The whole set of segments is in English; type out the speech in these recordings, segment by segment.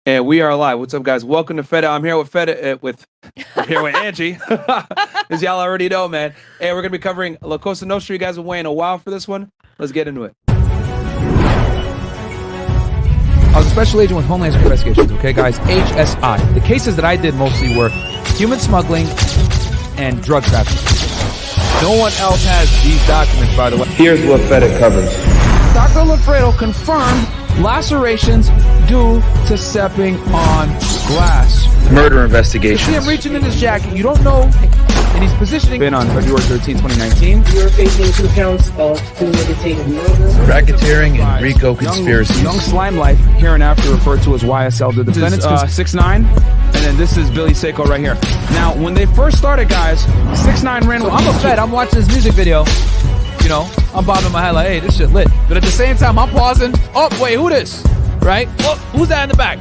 And we are live. What's up, guys? Welcome to Feta. I'm here with Feta. I'm here with Angie, as y'all already know, man. And we're gonna be covering La Cosa Nostra. You guys have been waiting a while for this one. Let's get into it. I was a special agent with Homeland Security Investigations, okay, guys? HSI. The cases that I did mostly were human smuggling and drug trafficking. No one else has these documents, by the way. Here's what FedEx covers. Dr. Lafredo confirmed lacerations due to stepping on glass. Murder You investigations. see him reaching in his jacket. You don't know. And he's positioning. Been on February 13, 2019. You're facing 2 counts of premeditated murder. Racketeering and RICO conspiracies. Young Slime Life, hereinafter referred to as YSL. The defendants, 6ix9ine, and then this is Billy Seiko right here. Now, when they first started, guys, 6ix9ine ran. I'm a Fed. I'm watching this music video. You know, I'm bobbing my head like, hey, this shit lit. But at the same time, I'm pausing. Oh, wait, who this? Right? Oh, who's that in the back?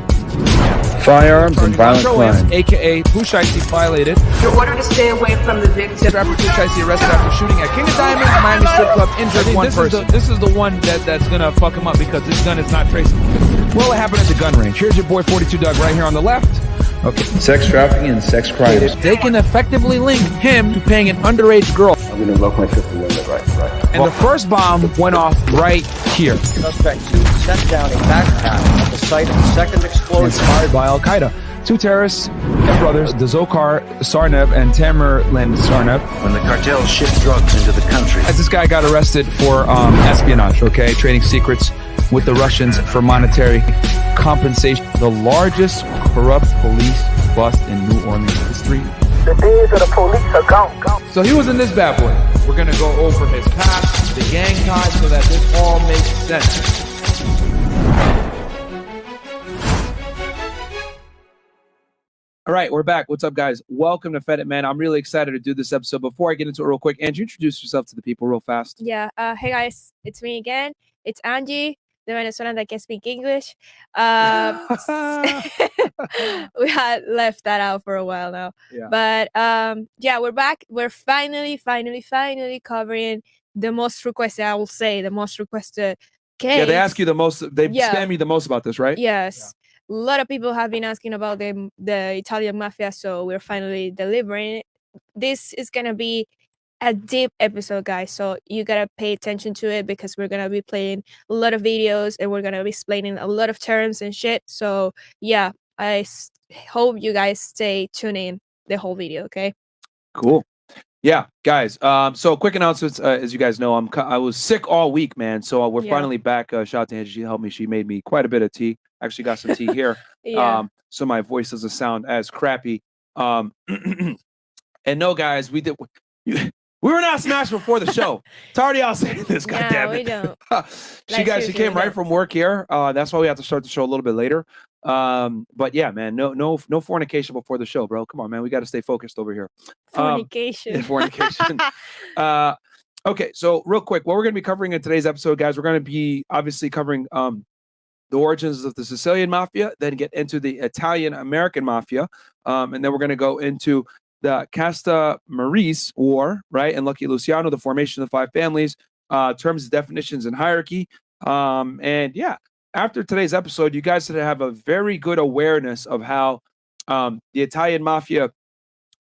Firearms and violent crime. AKA Pushaisi violated. You're ordered to stay away from the victim. Rapper Pushaisi arrested after shooting at King of Diamonds, Miami strip club, injured one person. This is the one that's gonna fuck him up because this gun is not traceable. Well, it happened at the gun range. Here's your boy 42 Doug right here on the left. Okay. Sex trafficking and sex crimes. They can effectively link him to paying an underage girl. I'm gonna lock my fifth amendment right. And the first bomb went off right here. Suspect 2 set down a backpack at the site of the second explosion. Inspired by Al Qaeda. 2 terrorists and brothers, the Dzhokhar Sarnev and Tamerlan Sarnev. When the cartels ship drugs into the country. As this guy got arrested for espionage, okay, trading secrets with the Russians for monetary compensation. The largest corrupt police bust in New Orleans history. The days of the police are gone. So he was in this bad boy. We're gonna go over his past, the gang ties, so that this all makes sense. All right, we're back. What's up, guys? Welcome to Feta, man. I'm really excited to do this episode. Before I get into it real quick, Angie, introduce yourself to the people real fast. Yeah. Hey guys, it's me again. It's Angie, the Venezuelan that can speak English. We had left that out for a while now. Yeah. But yeah, we're back. We're finally covering the most requested, I will say, the most requested case. Yeah, they ask you the most. They spam you the most about this, right? Yes. A lot of people have been asking about the Italian mafia, so we're finally delivering it. This is gonna be a deep episode, guys, so you gotta pay attention to it because we're gonna be playing a lot of videos and we're gonna be explaining a lot of terms and shit. So yeah, I hope you guys stay tuned in the whole video. Okay. Cool. Yeah, guys. So quick announcements. As you guys know, I was sick all week, man. So we're finally back. Shout out to Angie. She helped me. She made me quite a bit of tea. Actually got some tea here. Yeah. So my voice doesn't sound as crappy. And no, guys, we were not smashed before the show. It's already out saying this. No, Goddamn we it. don't. She came right from work here. That's why we have to start the show a little bit later. But yeah, man, no fornication before the show, bro. Come on, man, we got to stay focused over here. Fornication. Fornication. Okay, so real quick, what we're going to be covering in today's episode, guys, we're going to be obviously covering the origins of the Sicilian mafia, then get into the Italian American mafia, and then we're going to go into the Castellammarese War, right? And Lucky Luciano, the formation of the 5 families, terms, definitions, and hierarchy. And yeah, after today's episode, you guys should have a very good awareness of how the Italian mafia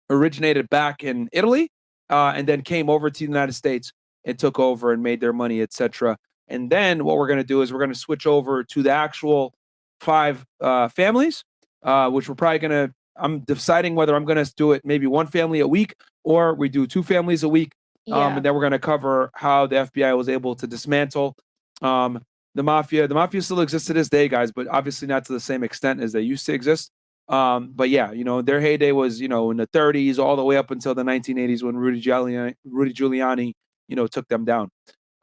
originated back in Italy, and then came over to the United States and took over and made their money, etc. And then what we're going to do is we're going to switch over to the actual 5 families, which we're probably going to. I'm deciding whether I'm going to do it maybe 1 family a week or we do 2 families a week. And then we're going to cover how the FBI was able to dismantle the mafia. The mafia still exists to this day, guys, but obviously not to the same extent as they used to exist. But yeah, you know, their heyday was, you know, in the 30s all the way up until the 1980s when Rudy Giuliani, you know, took them down.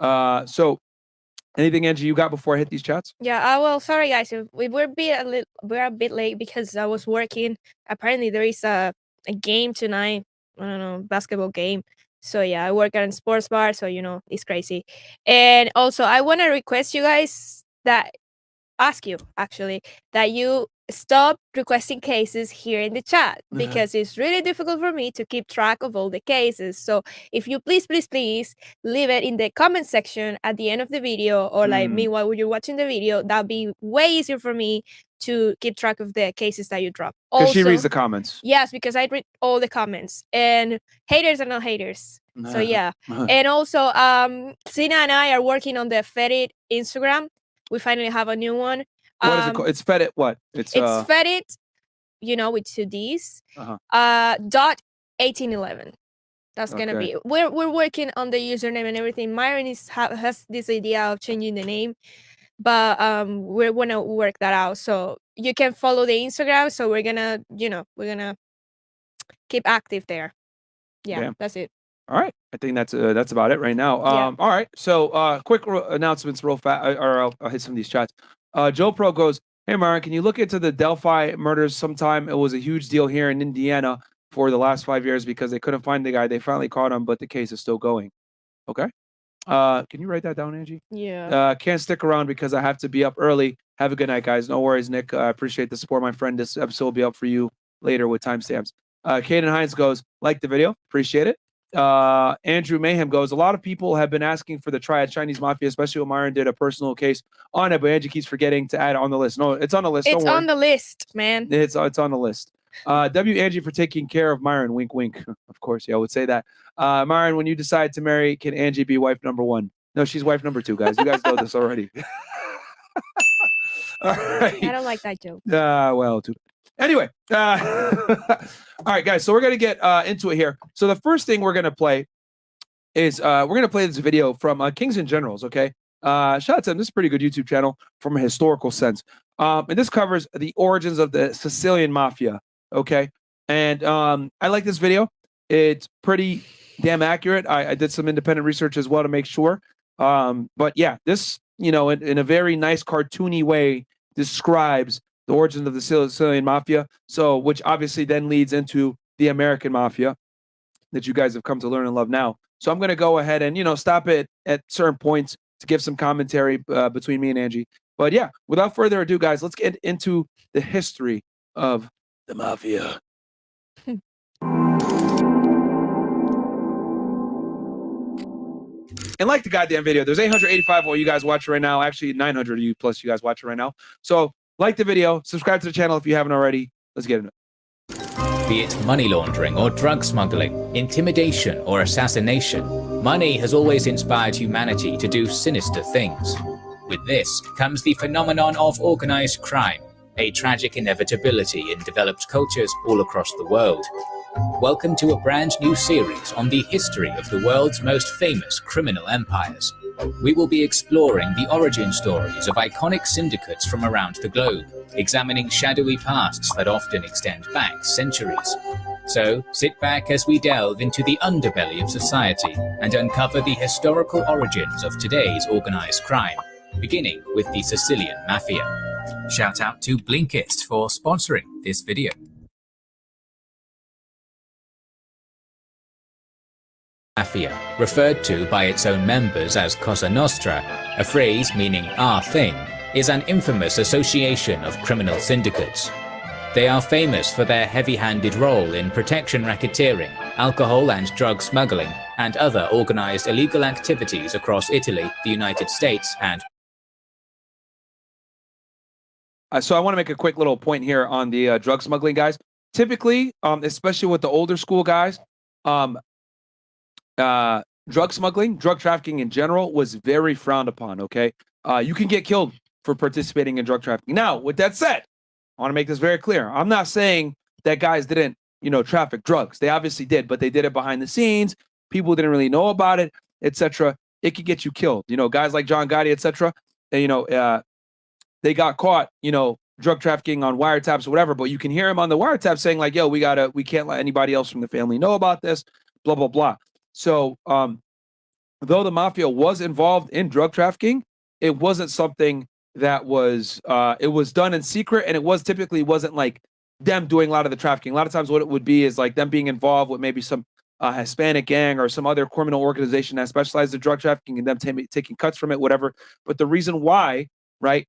So anything, Angie, you got before I hit these chats? Yeah. Well, sorry guys, we're a bit late because I was working. Apparently, there is a game tonight. I don't know, basketball game. So yeah, I work at a sports bar, so you know it's crazy. And also, I want to request you guys that ask you actually that you stop requesting cases here in the chat, because it's really difficult for me to keep track of all the cases. So if you please leave it in the comment section at the end of the video, or like meanwhile when you're watching the video, that'll be way easier for me to keep track of the cases that you drop. Because she reads the comments. Yes, because I read all the comments, and haters are not haters. So yeah. And also Sina and I are working on the Fedit Instagram. We finally have a new one. What is it called? It's Fedit what? It's Fedit, with 2 Ds. Dot 1811. That's gonna be. We're working on the username and everything. Myron has this idea of changing the name, but we're gonna work that out. So you can follow the Instagram. So we're gonna keep active there. Yeah, that's it. All right, I think that's about it right now. All right, so quick announcements, real fast, or I'll hit some of these chats. Joe Pro goes, "Hey Myron, can you look into the Delphi murders sometime? It was a huge deal here in Indiana for the last 5 years because they couldn't find the guy. They finally caught him, but the case is still going." Okay. Can you write that down, Angie? Yeah. Can't stick around because I have to be up early. Have a good night, guys. No worries, Nick. I appreciate the support, my friend. This episode will be up for you later with timestamps. Caden Hines goes, "Like the video, appreciate it." Andrew Mayhem goes, "A lot of people have been asking for the Triad Chinese Mafia, especially when Myron did a personal case on it, but Angie keeps forgetting to add it on the list." No, it's on the list. It's on the list, man. It's on the list. W Angie for taking care of Myron. Wink, wink. Of course, yeah, I would say that. Myron, when you decide to marry, can Angie be wife number 1? No, she's wife number 2, guys. You guys know this already. All right. I don't like that joke. Well, too bad. Anyway, all right, guys. So we're gonna get into it here. So the first thing we're gonna play is we're gonna play this video from Kings and Generals. Okay, shout out to them. This is a pretty good YouTube channel from a historical sense. And this covers the origins of the Sicilian Mafia. Okay, and I like this video. It's pretty damn accurate. I did some independent research as well to make sure. But yeah, this in a very nice cartoony way describes the origins of the Sicilian Mafia, so which obviously then leads into the American Mafia that you guys have come to learn and love now. So I'm going to go ahead and stop it at certain points to give some commentary between me and Angie. But yeah, without further ado, guys, let's get into the history of the Mafia. And like the goddamn video, there's 885 of you guys watching right now. Actually, 900 of you plus you guys watching right now. So like the video, subscribe to the channel if you haven't already. Let's get into it. Be it money laundering or drug smuggling, intimidation or assassination, money has always inspired humanity to do sinister things. With this comes the phenomenon of organized crime, a tragic inevitability in developed cultures all across the world. Welcome to a brand new series on the history of the world's most famous criminal empires. We will be exploring the origin stories of iconic syndicates from around the globe, examining shadowy pasts that often extend back centuries. So, sit back as we delve into the underbelly of society and uncover the historical origins of today's organized crime, beginning with the Sicilian Mafia. Shout out to Blinkist for sponsoring this video. Mafia, referred to by its own members as Cosa Nostra, a phrase meaning our thing, is an infamous association of criminal syndicates. They are famous for their heavy-handed role in protection racketeering, alcohol and drug smuggling, and other organized illegal activities across Italy, the United States, and so I want to make a quick little point here on the drug smuggling guys. Typically, especially with the older school guys, drug smuggling, drug trafficking in general was very frowned upon. Okay, you can get killed for participating in drug trafficking. Now, with that said, I want to make this very clear. I'm not saying that guys didn't, traffic drugs. They obviously did, but they did it behind the scenes. People didn't really know about it, etc. It could get you killed. Guys like John Gotti, etc. They got caught, drug trafficking on wiretaps or whatever. But you can hear him on the wiretap saying like, "Yo, we can't let anybody else from the family know about this." Blah blah blah. So, though the mafia was involved in drug trafficking, it wasn't something that was it was done in secret, and it typically wasn't like them doing a lot of the trafficking. A lot of times what it would be is like them being involved with maybe some Hispanic gang or some other criminal organization that specialized in drug trafficking and them taking cuts from it, whatever. But the reason why, right,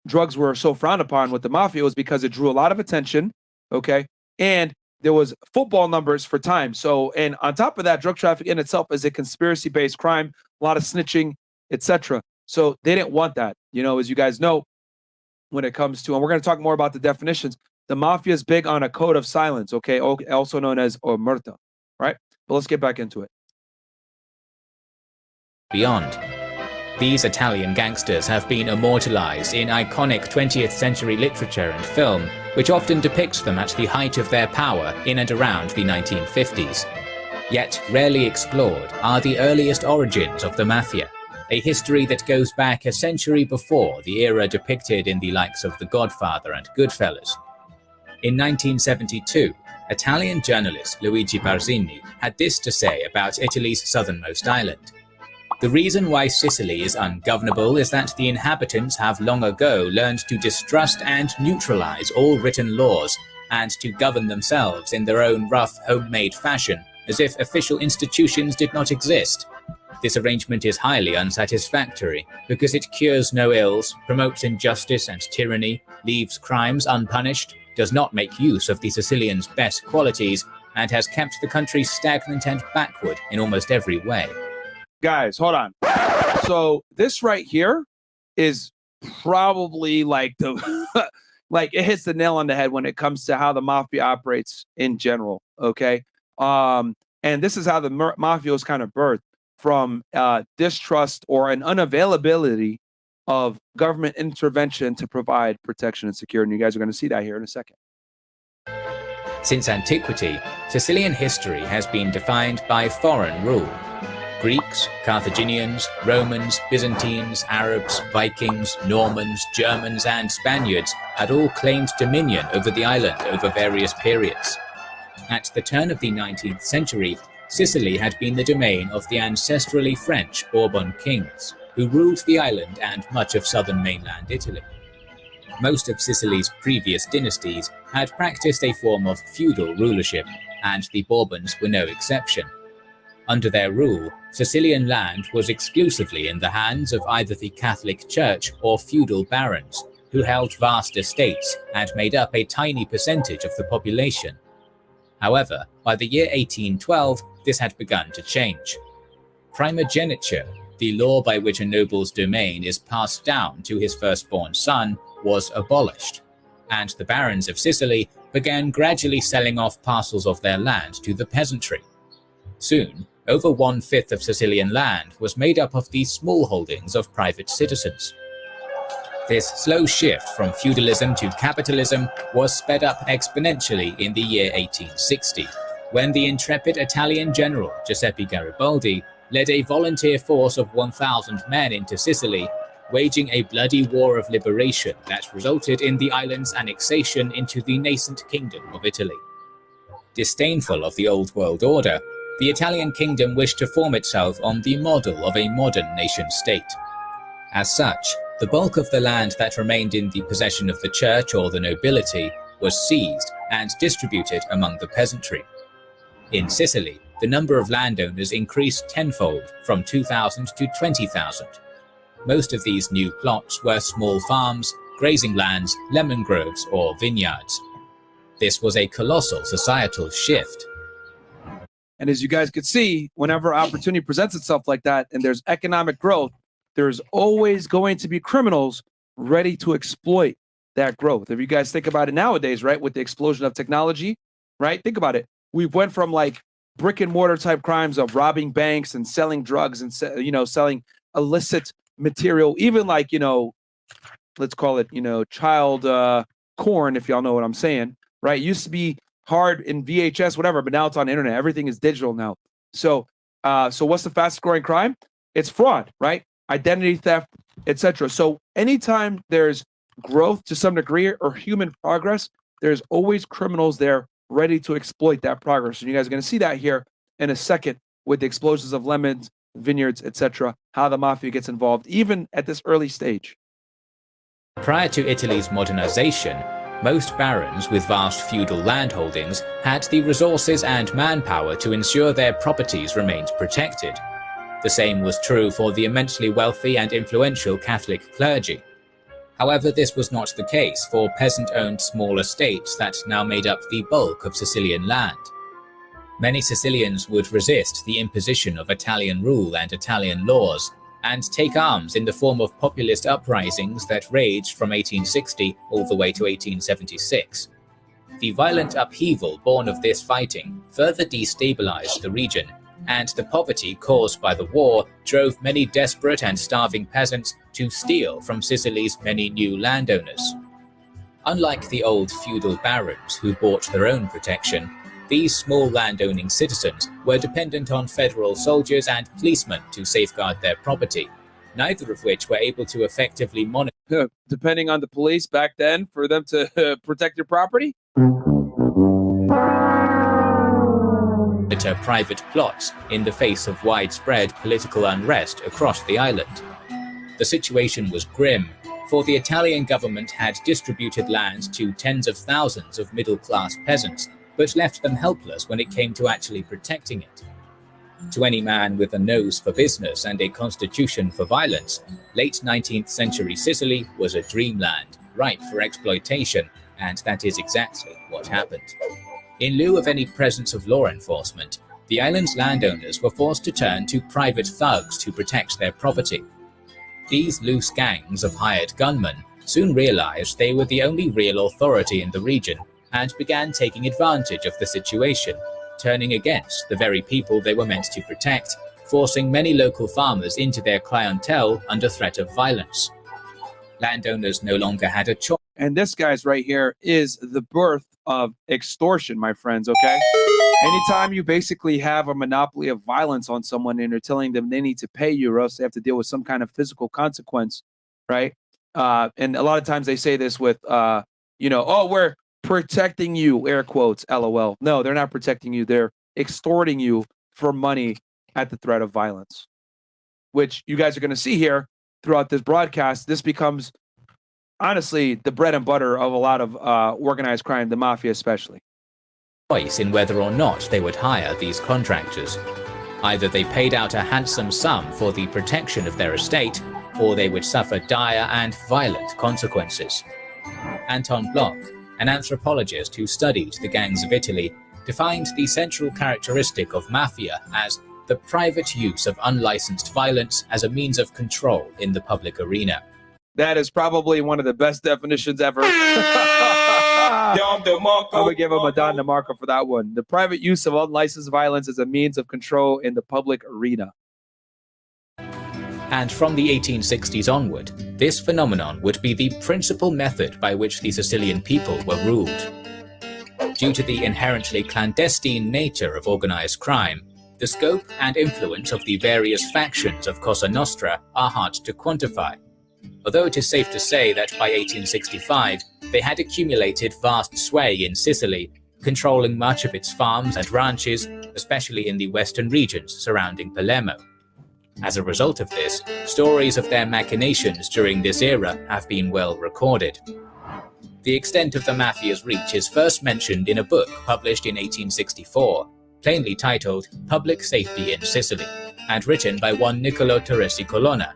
drugs were so frowned upon with the mafia was because it drew a lot of attention, okay? And there was football numbers for time. So, and on top of that, drug trafficking in itself is a conspiracy-based crime, a lot of snitching, etc. So they didn't want that, you know, as you guys know, when it comes to, and we're going to talk more about the definitions, the mafia is big on a code of silence, okay, also known as omerta, right? But let's get back into it. Beyond. These Italian gangsters have been immortalized in iconic 20th century literature and film, which often depicts them at the height of their power in and around the 1950s. Yet rarely explored are the earliest origins of the Mafia, a history that goes back a century before the era depicted in the likes of The Godfather and Goodfellas. In 1972, Italian journalist Luigi Barzini had this to say about Italy's southernmost island. The reason why Sicily is ungovernable is that the inhabitants have long ago learned to distrust and neutralize all written laws, and to govern themselves in their own rough, homemade fashion, as if official institutions did not exist. This arrangement is highly unsatisfactory, because it cures no ills, promotes injustice and tyranny, leaves crimes unpunished, does not make use of the Sicilians' best qualities, and has kept the country stagnant and backward in almost every way. Guys, hold on. So this right here is probably like the like it hits the nail on the head when it comes to how the mafia operates in general. Okay, and this is how the mafia was kind of birthed from distrust or an unavailability of government intervention to provide protection and security. And you guys are going to see that here in a second. Since antiquity, Sicilian history has been defined by foreign rule. Greeks, Carthaginians, Romans, Byzantines, Arabs, Vikings, Normans, Germans, and Spaniards had all claimed dominion over the island over various periods. At the turn of the 19th century, Sicily had been the domain of the ancestrally French Bourbon kings, who ruled the island and much of southern mainland Italy. Most of Sicily's previous dynasties had practiced a form of feudal rulership, and the Bourbons were no exception. Under their rule, Sicilian land was exclusively in the hands of either the Catholic Church or feudal barons, who held vast estates and made up a tiny percentage of the population. However, by the year 1812, this had begun to change. Primogeniture, the law by which a noble's domain is passed down to his firstborn son, was abolished, and the barons of Sicily began gradually selling off parcels of their land to the peasantry. Soon, over 1/5 of Sicilian land was made up of these small holdings of private citizens. This slow shift from feudalism to capitalism was sped up exponentially in the year 1860, when the intrepid Italian general Giuseppe Garibaldi led a volunteer force of 1,000 men into Sicily, waging a bloody war of liberation that resulted in the island's annexation into the nascent Kingdom of Italy. Disdainful of the old world order, the Italian kingdom wished to form itself on the model of a modern nation-state. As such, the bulk of the land that remained in the possession of the church or the nobility was seized and distributed among the peasantry. In Sicily, the number of landowners increased tenfold, from 2,000 to 20,000. Most of these new plots were small farms, grazing lands, lemon groves, or vineyards. This was a colossal societal shift. And as you guys could see, whenever opportunity presents itself like that and there's economic growth, there's always going to be criminals ready to exploit that growth. If you guys think about it nowadays, right, with the explosion of technology, right? Think about it. We went from like brick and mortar type crimes of robbing banks and selling drugs and, selling illicit material, even like, let's call it, child corn, if y'all know what I'm saying, right? It used to be hard in VHS, whatever, but now it's on the internet. Everything is digital now. So what's the fastest growing crime? It's fraud, right? Identity theft, etc. So anytime there's growth to some degree or human progress, there's always criminals there ready to exploit that progress. And you guys are going to see that here in a second with the explosions of lemons, vineyards, etc., how the mafia gets involved, even at this early stage. Prior to Italy's modernization, most barons with vast feudal landholdings had the resources and manpower to ensure their properties remained protected. The same was true for the immensely wealthy and influential Catholic clergy. However, this was not the case for peasant-owned small estates that now made up the bulk of Sicilian land. Many Sicilians would resist the imposition of Italian rule and Italian laws, and take arms in the form of populist uprisings that raged from 1860 all the way to 1876. The violent upheaval born of this fighting further destabilized the region, and the poverty caused by the war drove many desperate and starving peasants to steal from Sicily's many new landowners. Unlike the old feudal barons who bought their own protection, these small landowning citizens were dependent on federal soldiers and policemen to safeguard their property, neither of which were able to effectively monitor. Depending on the police back then for them to protect your property? Private plots in the face of widespread political unrest across the island. The situation was grim, for the Italian government had distributed land to tens of thousands of middle-class peasants, but left them helpless when it came to actually protecting it. To any man with a nose for business and a constitution for violence, late 19th century Sicily was a dreamland, ripe for exploitation, and that is exactly what happened. In lieu of any presence of law enforcement, the island's landowners were forced to turn to private thugs to protect their property. These loose gangs of hired gunmen soon realized they were the only real authority in the region and began taking advantage of the situation, turning against the very people they were meant to protect, forcing many local farmers into their clientele under threat of violence. Landowners no longer had a choice. And this, guys, right here is the birth of extortion, my friends, okay? Anytime you basically have a monopoly of violence on someone and you're telling them they need to pay you or else they have to deal with some kind of physical consequence, right? And a lot of times they say this with, oh, we're protecting you, air quotes, LOL. No, they're not protecting you. They're extorting you for money at the threat of violence, which you guys are going to see here throughout this broadcast. This becomes, honestly, the bread and butter of a lot of organized crime, the mafia especially. Choice in whether or not they would hire these contractors. Either they paid out a handsome sum for the protection of their estate, or they would suffer dire and violent consequences. Anton Bloch, an anthropologist who studied the gangs of Italy, defined the central characteristic of mafia as the private use of unlicensed violence as a means of control in the public arena. That is probably one of the best definitions ever. I would give him a Don DeMarco for that one. The private use of unlicensed violence as a means of control in the public arena. And from the 1860s onward, this phenomenon would be the principal method by which the Sicilian people were ruled. Due to the inherently clandestine nature of organized crime, the scope and influence of the various factions of Cosa Nostra are hard to quantify. Although it is safe to say that by 1865, they had accumulated vast sway in Sicily, controlling much of its farms and ranches, especially in the western regions surrounding Palermo. As a result of this, stories of their machinations during this era have been well recorded. The extent of the mafia's reach is first mentioned in a book published in 1864, plainly titled Public Safety in Sicily, and written by one Niccolo Teresi Colonna.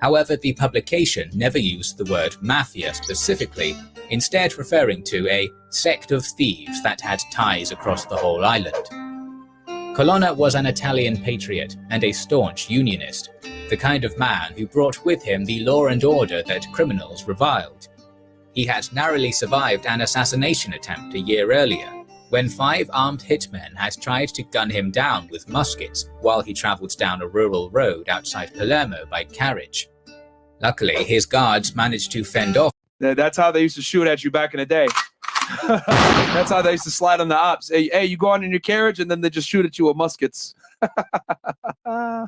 However, the publication never used the word mafia specifically, instead referring to a sect of thieves that had ties across the whole island. Colonna was an Italian patriot and a staunch unionist, the kind of man who brought with him the law and order that criminals reviled. He had narrowly survived an assassination attempt a year earlier, when 5 armed hitmen had tried to gun him down with muskets while he travelled down a rural road outside Palermo by carriage. Luckily, his guards managed to fend off. That's how they used to shoot at you back in the day. That's how they used to slide on the ops. Hey, you go on in your carriage, and then they just shoot at you with muskets. The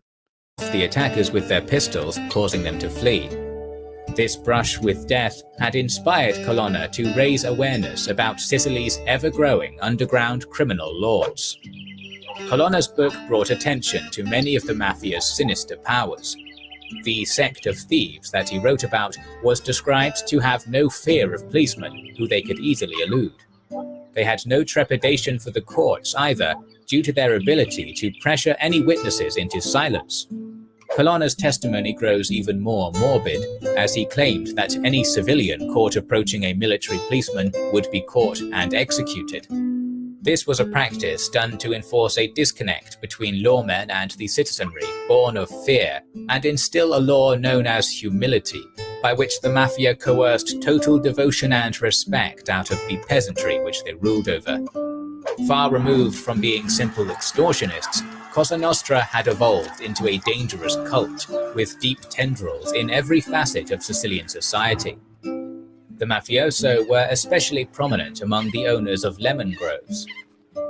attackers with their pistols, causing them to flee. This brush with death had inspired Colonna to raise awareness about Sicily's ever-growing underground criminal lords. Colonna's book brought attention to many of the mafia's sinister powers. The sect of thieves that he wrote about was described to have no fear of policemen, who they could easily elude. They had no trepidation for the courts either, due to their ability to pressure any witnesses into silence. Colonna's testimony grows even more morbid, as he claimed that any civilian caught approaching a military policeman would be caught and executed. This was a practice done to enforce a disconnect between lawmen and the citizenry, born of fear, and instill a law known as humility, by which the Mafia coerced total devotion and respect out of the peasantry which they ruled over. Far removed from being simple extortionists, Cosa Nostra had evolved into a dangerous cult, with deep tendrils in every facet of Sicilian society. The mafioso were especially prominent among the owners of lemon groves.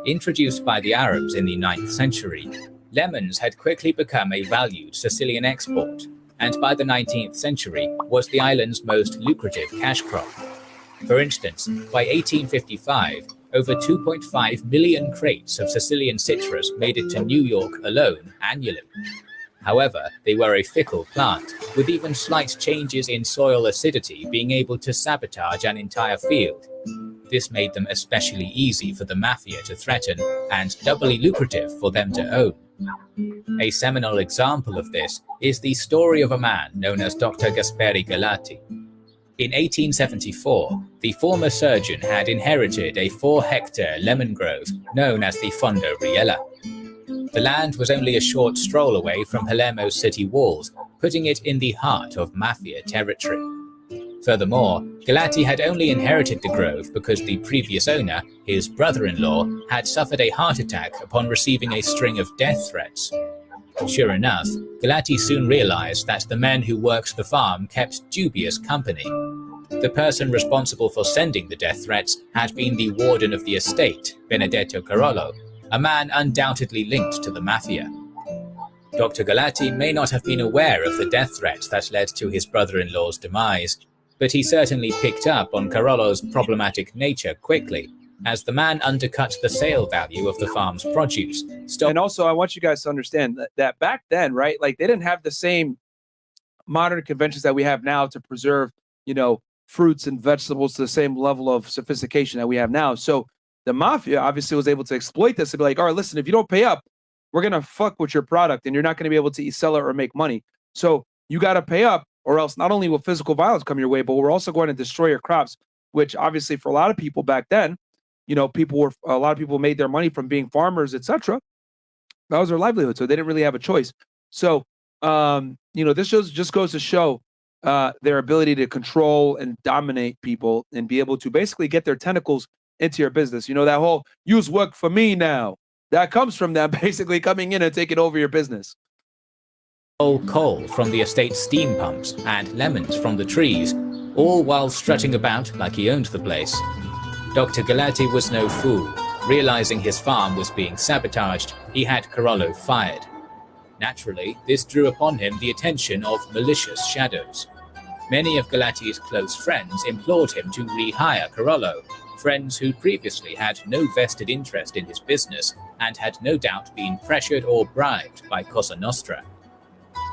Introduced by the Arabs in the 9th century, lemons had quickly become a valued Sicilian export, and by the 19th century was the island's most lucrative cash crop. For instance, by 1855, over 2.5 million crates of Sicilian citrus made it to New York alone annually. However, they were a fickle plant, with even slight changes in soil acidity being able to sabotage an entire field. This made them especially easy for the Mafia to threaten and doubly lucrative for them to own. A seminal example of this is the story of a man known as Dr. Gasperi Galati. In 1874, the former surgeon had inherited a 4-hectare lemon grove known as the Fondo Riella. The land was only a short stroll away from Palermo's city walls, putting it in the heart of Mafia territory. Furthermore, Galati had only inherited the grove because the previous owner, his brother-in-law, had suffered a heart attack upon receiving a string of death threats. Sure enough, Galati soon realized that the men who worked the farm kept dubious company. The person responsible for sending the death threats had been the warden of the estate, Benedetto Carollo, a man undoubtedly linked to the Mafia. Dr. Galati may not have been aware of the death threats that led to his brother-in-law's demise, but he certainly picked up on Carollo's problematic nature quickly, as the man undercut the sale value of the farm's produce. And also, I want you guys to understand that back then, right, like they didn't have the same modern conventions that we have now to preserve, fruits and vegetables to the same level of sophistication that we have now. So the Mafia obviously was able to exploit this and be like, all right, listen, if you don't pay up, we're going to fuck with your product and you're not going to be able to sell it or make money. So you got to pay up, or else not only will physical violence come your way, but we're also going to destroy your crops, which obviously for a lot of people back then, a lot of people made their money from being farmers, etc. That was their livelihood. So they didn't really have a choice. So, this just goes to show their ability to control and dominate people and be able to basically get their tentacles into your business. That whole "use work for me now," that comes from them basically coming in and taking over your business. Coal from the estate's steam pumps and lemons from the trees, all while strutting about like he owned the place. Dr. Galati was no fool. Realizing his farm was being sabotaged, he had Carollo fired. Naturally, this drew upon him the attention of malicious shadows. Many of Galati's close friends implored him to rehire Carollo, friends who previously had no vested interest in his business and had no doubt been pressured or bribed by Cosa Nostra.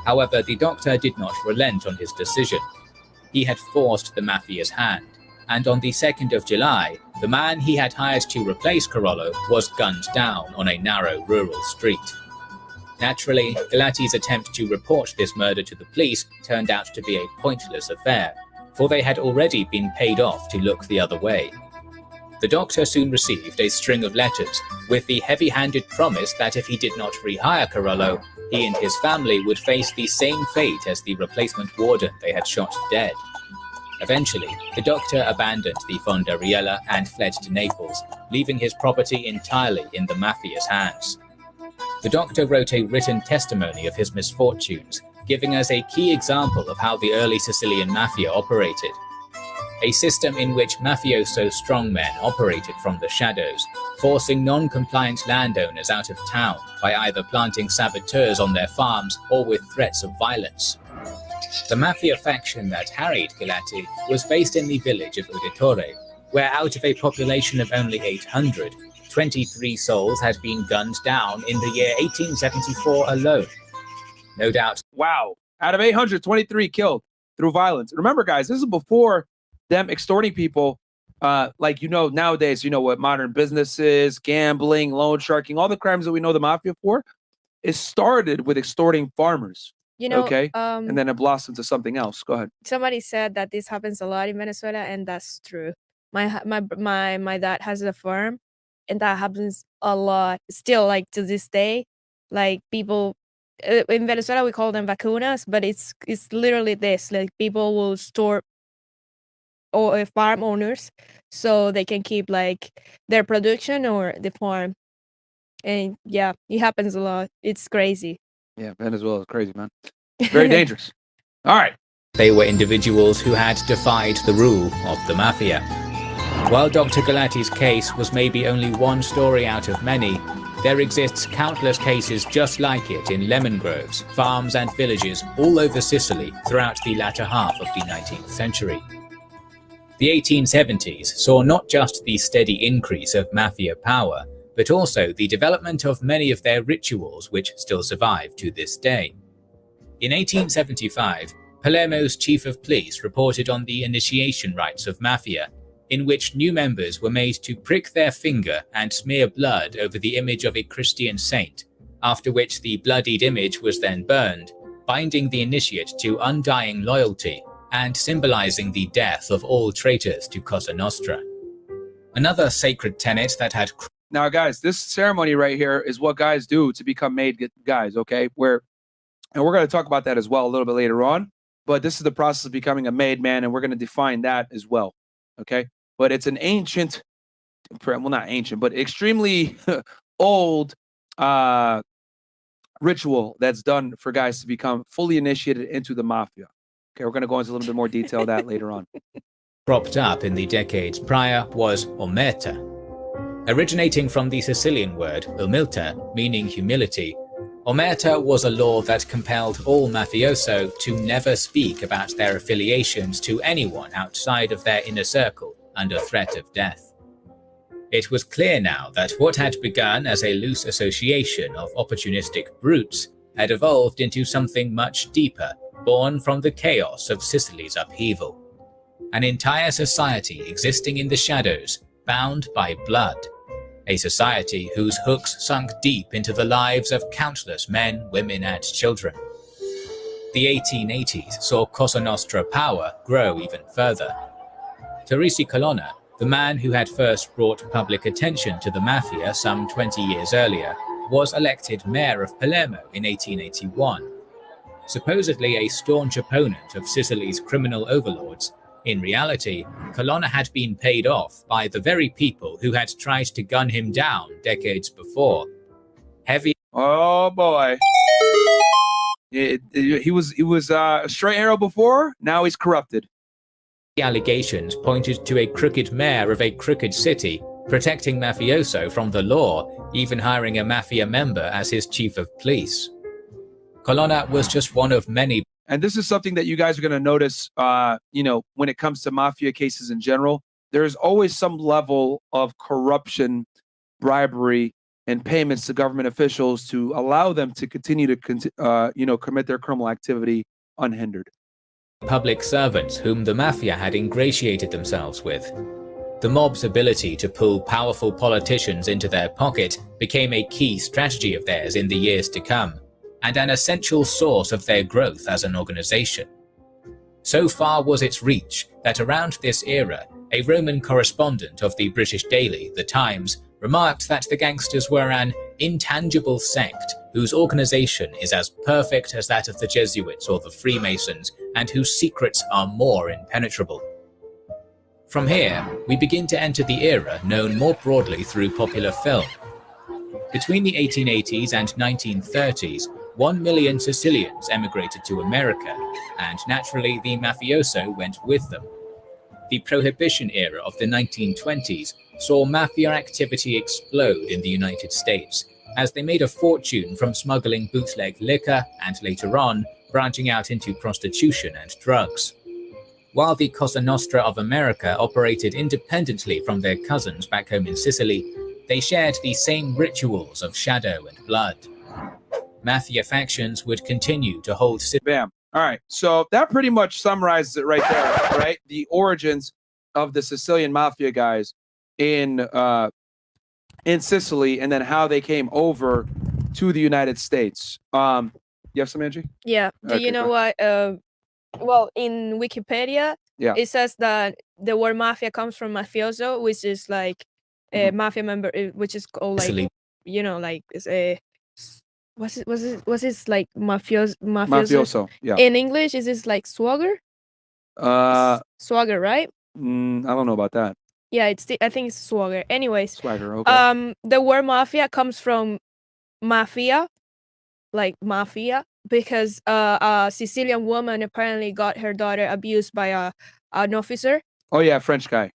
However, the doctor did not relent on his decision. He had forced the Mafia's hand, and on the 2nd of July, the man he had hired to replace Carollo was gunned down on a narrow rural street. Naturally, Galati's attempt to report this murder to the police turned out to be a pointless affair, for they had already been paid off to look the other way. The doctor soon received a string of letters with the heavy-handed promise that if he did not rehire Carollo, he and his family would face the same fate as the replacement warden they had shot dead. Eventually, the doctor abandoned the Fondo Riella and fled to Naples, leaving his property entirely in the Mafia's hands. The doctor wrote a written testimony of his misfortunes, giving us a key example of how the early Sicilian Mafia operated. A system in which mafioso strongmen operated from the shadows, forcing non-compliant landowners out of town by either planting saboteurs on their farms or with threats of violence. The Mafia faction that harried Galati was based in the village of Uditore, where out of a population of only 800, 23 souls had been gunned down in the year 1874 alone. No doubt. Wow. Out of 823 killed through violence. Remember, guys, this is before them extorting people, nowadays, what modern business is, gambling, loan sharking, all the crimes that we know the Mafia for, it started with extorting farmers. You know, Okay. And then it blossomed to something else. Go ahead. somebody said that this happens a lot in Venezuela, and that's true. My dad has a farm, and that happens a lot still, like to this day. Like people in Venezuela, we call them vacunas, but it's literally this. Like people will store or farm owners so they can keep like their production or the farm. And yeah, it happens a lot. It's crazy. Yeah, Venezuela is crazy, man. Very dangerous. All right. They were individuals who had defied the rule of the Mafia. While Dr. Galatti's case was maybe only one story out of many, there exists countless cases just like it in lemon groves, farms and villages all over Sicily throughout the latter half of the 19th century. The 1870s saw not just the steady increase of Mafia power, but also the development of many of their rituals which still survive to this day. In 1875, Palermo's chief of police reported on the initiation rites of Mafia, in which new members were made to prick their finger and smear blood over the image of a Christian saint, after which the bloodied image was then burned, binding the initiate to undying loyalty and symbolizing the death of all traitors to Cosa Nostra. Another sacred tenet that had... Now, guys, this ceremony right here is what guys do to become made guys, okay? And we're going to talk about that as well a little bit later on, but this is the process of becoming a made man, and we're going to define that as well, okay? But it's an ancient, well, not ancient, but extremely old ritual that's done for guys to become fully initiated into the Mafia. Okay, we're going to go into a little bit more detail of that later on. Cropped up in the decades prior was omerta. Originating from the Sicilian word umilta, meaning humility, omerta was a law that compelled all mafioso to never speak about their affiliations to anyone outside of their inner circle under threat of death. It was clear now that what had begun as a loose association of opportunistic brutes had evolved into something much deeper, born from the chaos of Sicily's upheaval. An entire society existing in the shadows, bound by blood. A society whose hooks sunk deep into the lives of countless men, women, and children. The 1880s saw Cosa Nostra power grow even further. Teresi Colonna, the man who had first brought public attention to the Mafia some 20 years earlier, was elected mayor of Palermo in 1881. Supposedly a staunch opponent of Sicily's criminal overlords, in reality, Colonna had been paid off by the very people who had tried to gun him down decades before. Oh boy. He was a straight arrow before, now he's corrupted. The allegations pointed to a crooked mayor of a crooked city, protecting mafioso from the law, even hiring a Mafia member as his chief of police. Colonna was just one of many. And this is something that you guys are going to notice, when it comes to Mafia cases in general. There's always some level of corruption, bribery, and payments to government officials to allow them to continue to, commit their criminal activity unhindered. Public servants whom the Mafia had ingratiated themselves with. The mob's ability to pull powerful politicians into their pocket became a key strategy of theirs in the years to come, and an essential source of their growth as an organization. So far was its reach that around this era, a Roman correspondent of the British daily, The Times, remarked that the gangsters were an intangible sect whose organization is as perfect as that of the Jesuits or the Freemasons, and whose secrets are more impenetrable. From here, we begin to enter the era known more broadly through popular film. Between the 1880s and 1930s, 1 million Sicilians emigrated to America, and naturally the mafioso went with them. The Prohibition era of the 1920s saw Mafia activity explode in the United States, as they made a fortune from smuggling bootleg liquor and later on, branching out into prostitution and drugs. While the Cosa Nostra of America operated independently from their cousins back home in Sicily, they shared the same rituals of shadow and blood. Mafia factions would continue to hold... Bam. All right. So that pretty much summarizes it right there, right? The origins of the Sicilian Mafia guys in Sicily, and then how they came over to the United States. You have some, Angie? Yeah. Do you know what? Well, in Wikipedia, it says that the word mafia comes from mafioso, which is like a mafia member, which is called like, Sicily. you know, like it's a what's it like mafioso? Mafioso. Yeah. In English, is this like swagger? Swagger, right? I don't know about that. Yeah, I think it's swagger. Anyways, Swagger. Okay. The word mafia comes from mafia, like mafia, because a Sicilian woman apparently got her daughter abused by an officer. Oh yeah, French guy.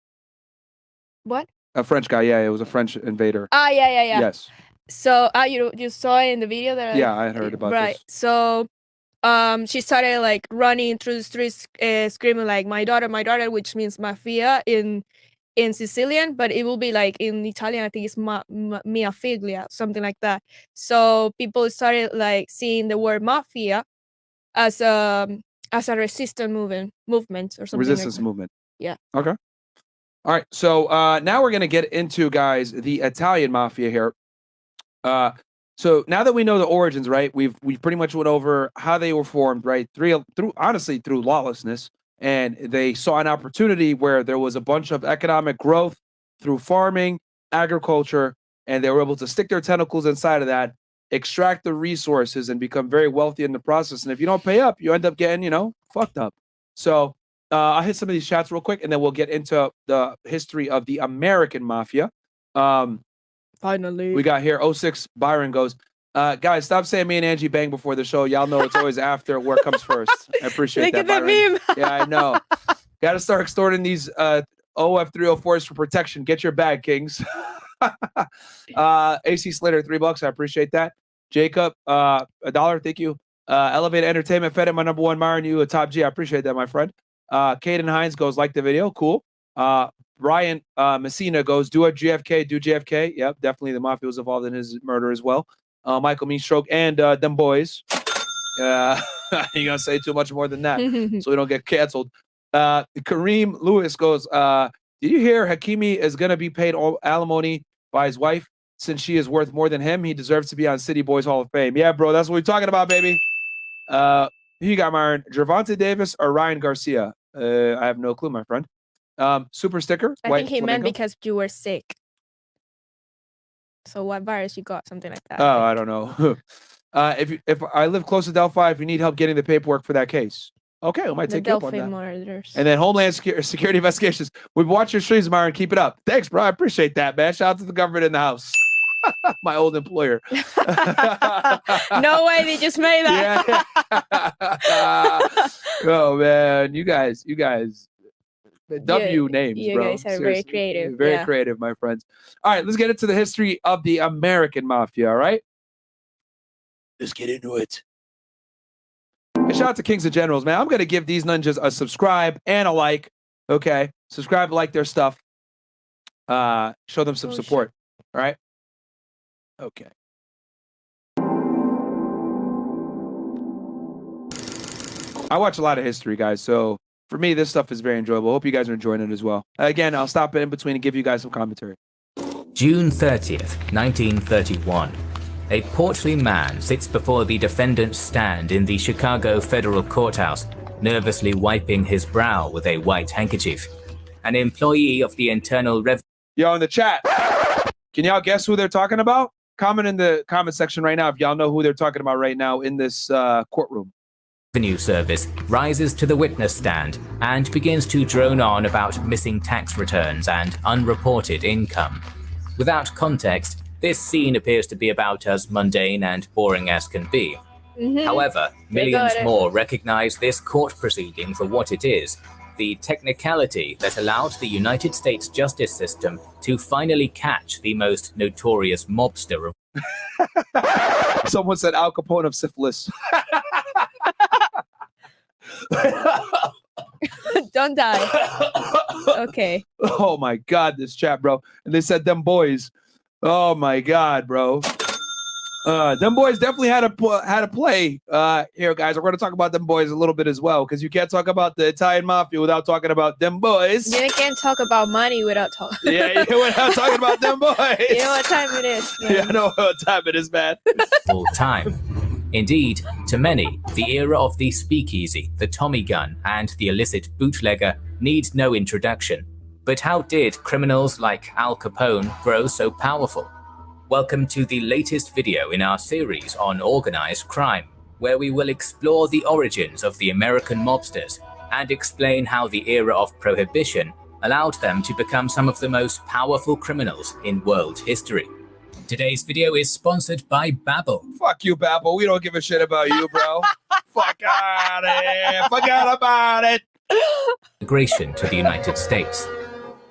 What? A French guy. Yeah, it was a French invader. Yeah. Yes. So you saw it in the video that I had heard about right. this. So she started like running through the streets, screaming like my daughter, which means mafia in Sicilian, but it will be like in Italian, I think it's mia figlia, something like that. So people started like seeing the word mafia as a resistance movement or something. Resistance like movement. Yeah. Okay. All right. So now we're gonna get into, guys, the Italian mafia here. So now that we know the origins, right? We've pretty much went over how they were formed, right? Through lawlessness. And they saw an opportunity where there was a bunch of economic growth through farming, agriculture, and they were able to stick their tentacles inside of that, extract the resources, and become very wealthy in the process. And if you don't pay up, you end up getting, fucked up. So I'll hit some of these chats real quick, and then we'll get into the history of the American mafia. Finally. We got here, 06 Byron goes, guys, stop saying me and Angie bang before the show. Y'all know it's always after. Where comes first. I appreciate that, Byron. Meme. Yeah, I know. Got to start extorting these OF304s for protection. Get your bag, kings. AC Slater, $3. I appreciate that. Jacob, $1. Thank you. Elevate Entertainment fed it my number one. Myron, you a top G. I appreciate that, my friend. Caden Hines goes, like the video. Cool. Brian Messina goes, do a GFK, do JFK. Yep, definitely the mafia was involved in his murder as well. Michael Meanstroke and Dem Boyz. You gonna say too much more than that, so we don't get canceled. Kareem Lewis goes, did you hear Hakimi is gonna be paid all alimony by his wife since she is worth more than him? He deserves to be on City Boys Hall of Fame. Yeah, bro, that's what we're talking about, baby. Who you got, Myron? Gervonta Davis or Ryan Garcia? I have no clue, my friend. Super sticker. I think he meant because you were sick. So what virus you got? Something like that. Oh, I don't know. If I live close to Delphi, if you need help getting the paperwork for that case, okay, we might take you up on that. Murders. And then Homeland Security Investigations. We've watched your streams, Myron. Keep it up. Thanks, bro. I appreciate that, man. Shout out to the government in the house. My old employer. No way, they just made that. Yeah. Oh man, you guys. Names, you bro. guys are very creative. Very creative, my friends. All right, let's get into the history of the American mafia, all right? Let's get into it. And shout out to Kings and Generals, man. I'm going to give these ninjas a subscribe and a like, okay? Subscribe, like their stuff. Show them some support, all right? Okay. I watch a lot of history, guys, so for me, this stuff is very enjoyable. Hope you guys are enjoying it as well. Again, I'll stop it in between and give you guys some commentary. June 30th, 1931. A portly man sits before the defendant's stand in the Chicago Federal Courthouse, nervously wiping his brow with a white handkerchief. An employee of the Internal Revenue... Yo, in the chat, can y'all guess who they're talking about? Comment in the comment section right now if y'all know who they're talking about right now in this courtroom. Revenue Service rises to the witness stand and begins to drone on about missing tax returns and unreported income. Without context, this scene appears to be about as mundane and boring as can be. However, millions more recognize this court proceeding for what it is, the technicality that allowed the United States justice system to finally catch the most notorious mobster of... Someone said Al Capone of syphilis. Don't die. Okay. Oh my God, this chat, bro. And they said Dem Boyz. Oh my God, bro. Dem Boyz definitely had a play here, guys. We're going to talk about Dem Boyz a little bit as well, because you can't talk about the Italian mafia without talking about Dem Boyz. You can't talk about money without talking. Yeah, without talking about Dem Boyz. You know what time it is, man. Yeah, I know what time it is, man. Full time. Indeed, to many, the era of the speakeasy, the Tommy gun, and the illicit bootlegger need no introduction. But how did criminals like Al Capone grow so powerful? Welcome to the latest video in our series on organized crime, where we will explore the origins of the American mobsters and explain how the era of Prohibition allowed them to become some of the most powerful criminals in world history. Today's video is sponsored by Babbel. Fuck you, Babbel. We don't give a shit about you, bro. Fuck out of here. Forget about it. Migration to the United States.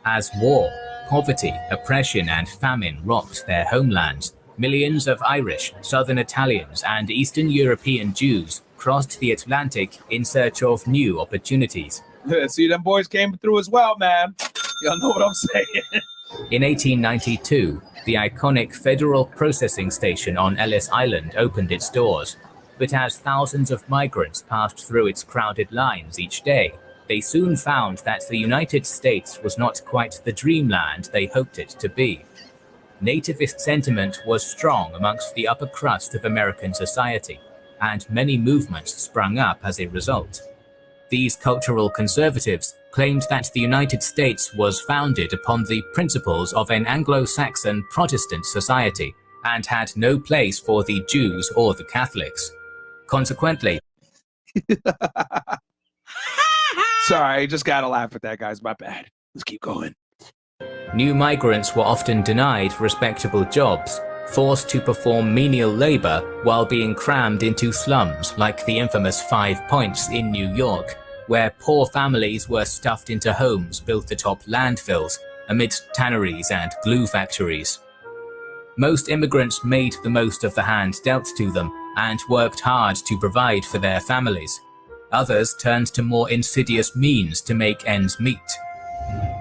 As war, poverty, oppression, and famine rocked their homelands, millions of Irish, Southern Italians, and Eastern European Jews crossed the Atlantic in search of new opportunities. See, them boys came through as well, man. Y'all know what I'm saying. In 1892, the iconic Federal Processing Station on Ellis Island opened its doors, but as thousands of migrants passed through its crowded lines each day, they soon found that the United States was not quite the dreamland they hoped it to be. Nativist sentiment was strong amongst the upper crust of American society, and many movements sprung up as a result. These cultural conservatives claimed that the United States was founded upon the principles of an Anglo-Saxon Protestant society and had no place for the Jews or the Catholics. Consequently, sorry, just gotta laugh at that, guys. My bad. Let's keep going. New migrants were often denied respectable jobs, forced to perform menial labor while being crammed into slums like the infamous 5 Points in New York, where poor families were stuffed into homes built atop landfills amidst tanneries and glue factories. Most immigrants made the most of the hand dealt to them and worked hard to provide for their families. Others turned to more insidious means to make ends meet.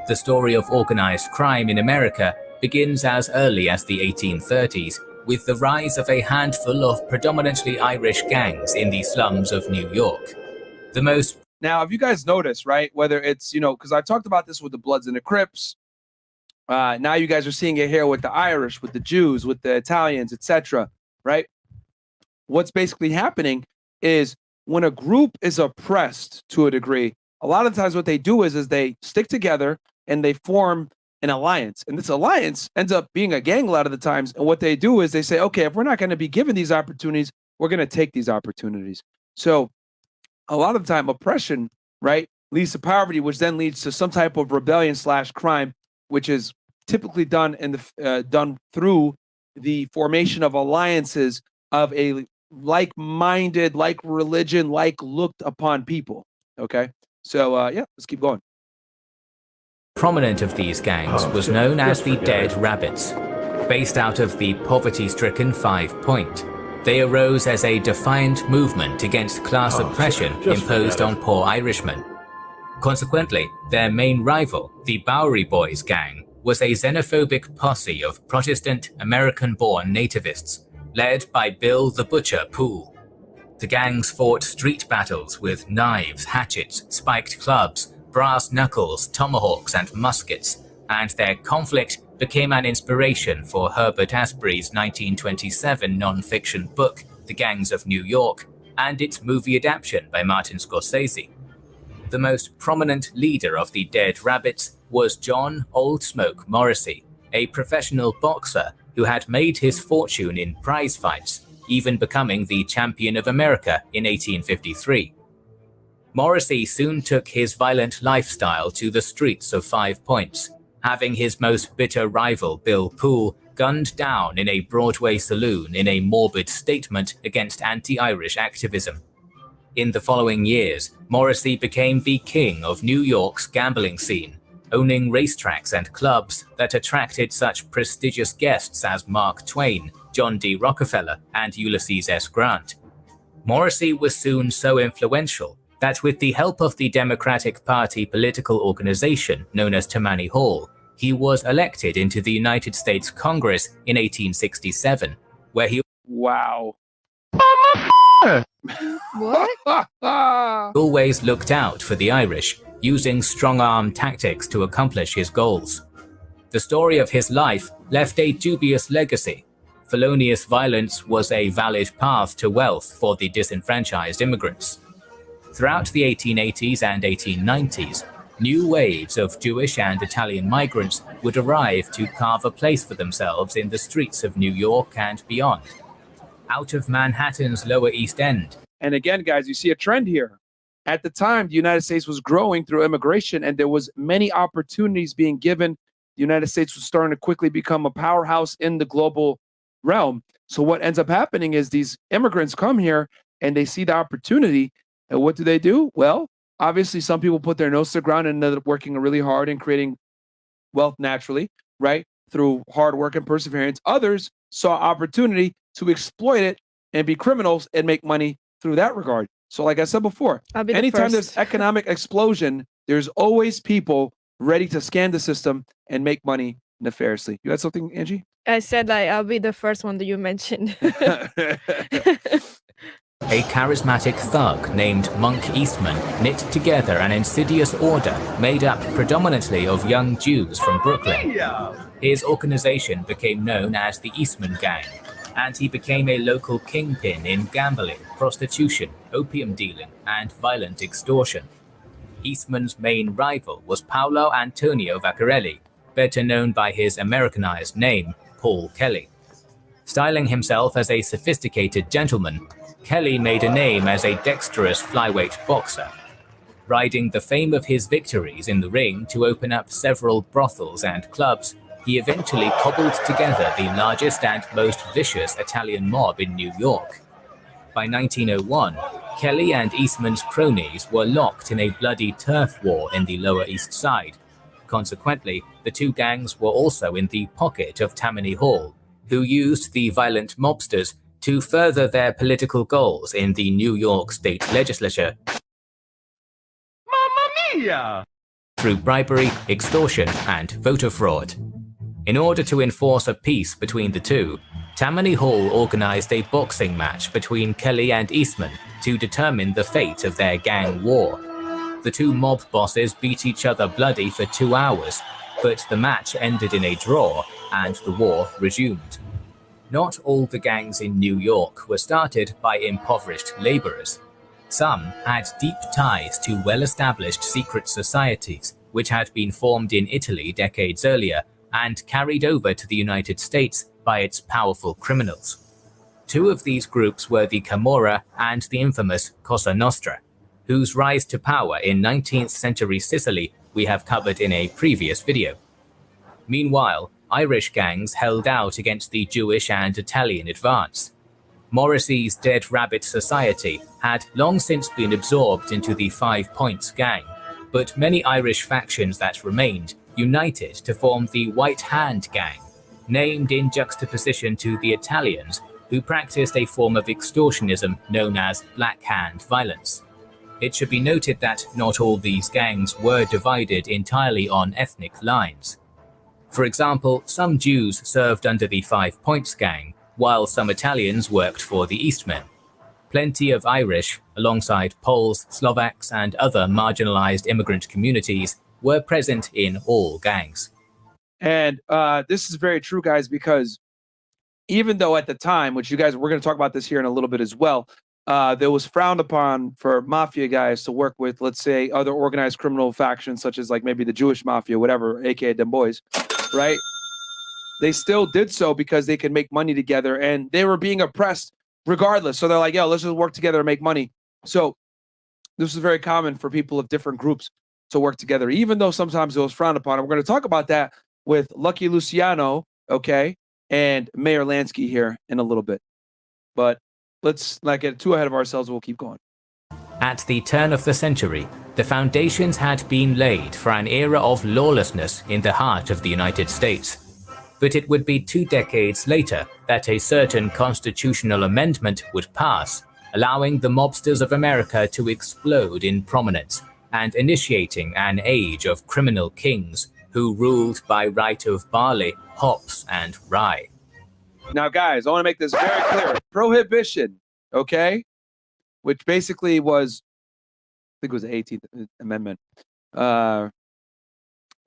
The story of organized crime in America begins as early as the 1830s, with the rise of a handful of predominantly Irish gangs in the slums of New York. The most Now, if you guys notice, right, whether it's, because I talked about this with the Bloods and the Crips, now you guys are seeing it here with the Irish, with the Jews, with the Italians, etc., right? What's basically happening is when a group is oppressed to a degree, a lot of times what they do is they stick together and they form an alliance. And this alliance ends up being a gang a lot of the times. And what they do is they say, okay, if we're not going to be given these opportunities, we're going to take these opportunities. So a lot of the time, oppression, right, leads to poverty, which then leads to some type of rebellion / crime, which is typically done done through the formation of alliances of a like-minded, like religion, like looked upon people. Okay, so yeah, let's keep going. prominent of these gangs was known as the Dead Rabbits. Based out of the poverty-stricken 5 Point, they arose as a defiant movement against class oppression imposed on poor Irishmen. Consequently, their main rival, the Bowery Boys gang, was a xenophobic posse of Protestant American-born nativists, led by Bill the Butcher Poole. The gangs fought street battles with knives, hatchets, spiked clubs, brass knuckles, tomahawks, and muskets, and their conflict became an inspiration for Herbert Asbury's 1927 non-fiction book, The Gangs of New York, and its movie adaptation by Martin Scorsese. The most prominent leader of the Dead Rabbits was John Old Smoke Morrissey, a professional boxer who had made his fortune in prize fights, even becoming the champion of America in 1853. Morrissey soon took his violent lifestyle to the streets of 5 Points, having his most bitter rival Bill Poole gunned down in a Broadway saloon in a morbid statement against anti-Irish activism. In the following years, Morrissey became the king of New York's gambling scene, owning racetracks and clubs that attracted such prestigious guests as Mark Twain, John D. Rockefeller, and Ulysses S. Grant. Morrissey was soon so influential that with the help of the Democratic Party political organization known as Tammany Hall, he was elected into the United States Congress in 1867, where he Wow. What? always looked out for the Irish, using strong-arm tactics to accomplish his goals. The story of his life left a dubious legacy. felonious violence was a valid path to wealth for the disenfranchised immigrants. Throughout the 1880s and 1890s, new waves of Jewish and Italian migrants would arrive to carve a place for themselves in the streets of New York and beyond. Out of Manhattan's Lower East End. And again, guys, you see a trend here. At the time, the United States was growing through immigration, and there was many opportunities being given. The United States was starting to quickly become a powerhouse in the global realm. So what ends up happening is these immigrants come here and they see the opportunity. And what do? Well, obviously, some people put their nose to the ground and ended up working really hard and creating wealth naturally, right? Through hard work and perseverance. Others saw opportunity to exploit it and be criminals and make money through that regard. So like I said before, anytime there's economic explosion, there's always people ready to scan the system and make money nefariously. You had something, Angie? I said like I'll be the first one that you mentioned. A charismatic thug named Monk Eastman knit together an insidious order made up predominantly of young Jews from Brooklyn. His organization became known as the Eastman Gang, and he became a local kingpin in gambling, prostitution, opium dealing, and violent extortion. Eastman's main rival was Paolo Antonio Vaccarelli, better known by his Americanized name, Paul Kelly. Styling himself as a sophisticated gentleman, Kelly made a name as a dexterous flyweight boxer, riding the fame of his victories in the ring to open up several brothels and clubs. He eventually cobbled together the largest and most vicious Italian mob in New York. By 1901, Kelly and Eastman's cronies were locked in a bloody turf war in the Lower East Side. Consequently, the two gangs were also in the pocket of Tammany Hall, who used the violent mobsters to further their political goals in the New York State Legislature. Mamma mia! Through bribery, extortion, and voter fraud. In order to enforce a peace between the two, Tammany Hall organized a boxing match between Kelly and Eastman to determine the fate of their gang war. The two mob bosses beat each other bloody for 2 hours, but the match ended in a draw and the war resumed. Not all the gangs in New York were started by impoverished laborers. Some had deep ties to well-established secret societies, which had been formed in Italy decades earlier and carried over to the United States by its powerful criminals. Two of these groups were the Camorra and the infamous Cosa Nostra, whose rise to power in 19th century Sicily we have covered in a previous video. Meanwhile, Irish gangs held out against the Jewish and Italian advance. Morrissey's Dead Rabbit Society had long since been absorbed into the 5 Points gang, but many Irish factions that remained united to form the White Hand Gang, named in juxtaposition to the Italians, who practiced a form of extortionism known as Black Hand violence. It should be noted that not all these gangs were divided entirely on ethnic lines. For example, some Jews served under the 5 Points gang, while some Italians worked for the Eastmen. Plenty of Irish, alongside Poles, Slovaks, and other marginalized immigrant communities, were present in all gangs. And this is very true, guys, because even though at the time, which you guys, we're going to talk about this here in a little bit as well, there was frowned upon for mafia guys to work with, let's say, other organized criminal factions, such as like maybe the Jewish mafia, whatever, aka Dem Boyz, right? They still did so because they could make money together, and they were being oppressed regardless. So they're like, yo, let's just work together and make money. So this is very common for people of different groups to work together, even though sometimes it was frowned upon. And we're going to talk about that with Lucky Luciano, okay, and Mayor Lansky here in a little bit. But let's not get too ahead of ourselves. We'll keep going. At the turn of the century, the foundations had been laid for an era of lawlessness in the heart of the United States. But it would be 2 decades later that a certain constitutional amendment would pass, allowing the mobsters of America to explode in prominence and initiating an age of criminal kings who ruled by right of barley, hops, and rye. Now, guys, I want to make this very clear. Prohibition, okay, which basically was, I think it was the 18th Amendment,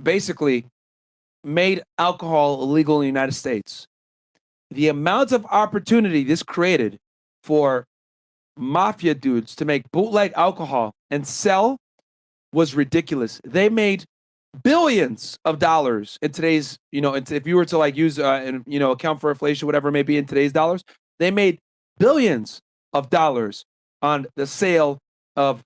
basically made alcohol illegal in the United States. the amount of opportunity this created for mafia dudes to make bootleg alcohol and sell was ridiculous. They made billions of dollars in today's, if you were to like use and account for inflation, whatever it may be in today's dollars, they made billions of dollars on the sale of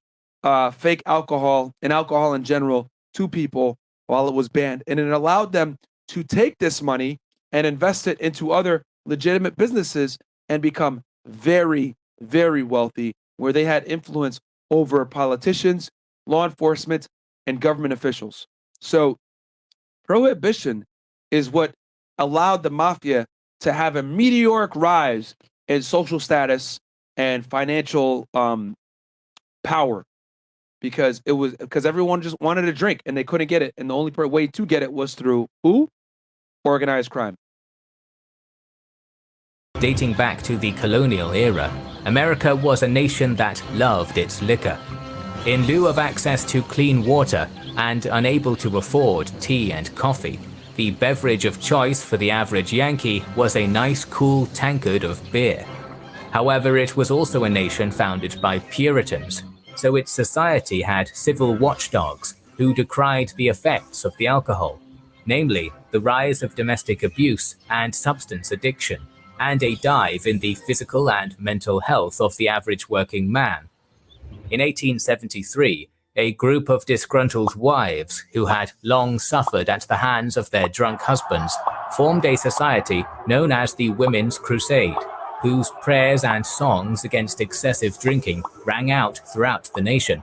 fake alcohol and alcohol in general to people while it was banned. And it allowed them to take this money and invest it into other legitimate businesses and become very, very wealthy, where they had influence over politicians, law enforcement, and government officials. So prohibition is what allowed the mafia to have a meteoric rise in social status and financial power, because everyone just wanted a drink and they couldn't get it, and the only way to get it was through who? Organized crime. Dating back to the colonial era, America was a nation that loved its liquor. In lieu of access to clean water and unable to afford tea and coffee, the beverage of choice for the average Yankee was a nice cool tankard of beer. However, it was also a nation founded by Puritans, so its society had civil watchdogs who decried the effects of the alcohol, namely the rise of domestic abuse and substance addiction, and a dive in the physical and mental health of the average working man. In 1873, a group of disgruntled wives who had long suffered at the hands of their drunk husbands formed a society known as the Women's Crusade, whose prayers and songs against excessive drinking rang out throughout the nation.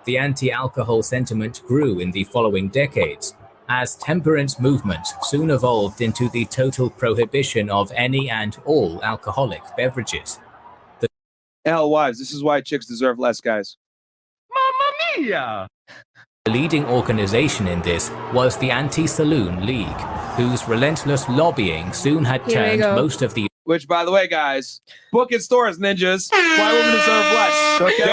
The anti-alcohol sentiment grew in the following decades, as temperance movements soon evolved into the total prohibition of any and all alcoholic beverages. Wives, this is why chicks deserve less, guys. Mamma mia! The leading organization in this was the Anti-Saloon League, whose relentless lobbying soon had turned most of the... Which, by the way, guys, book in stores, ninjas. Why women deserve less, okay?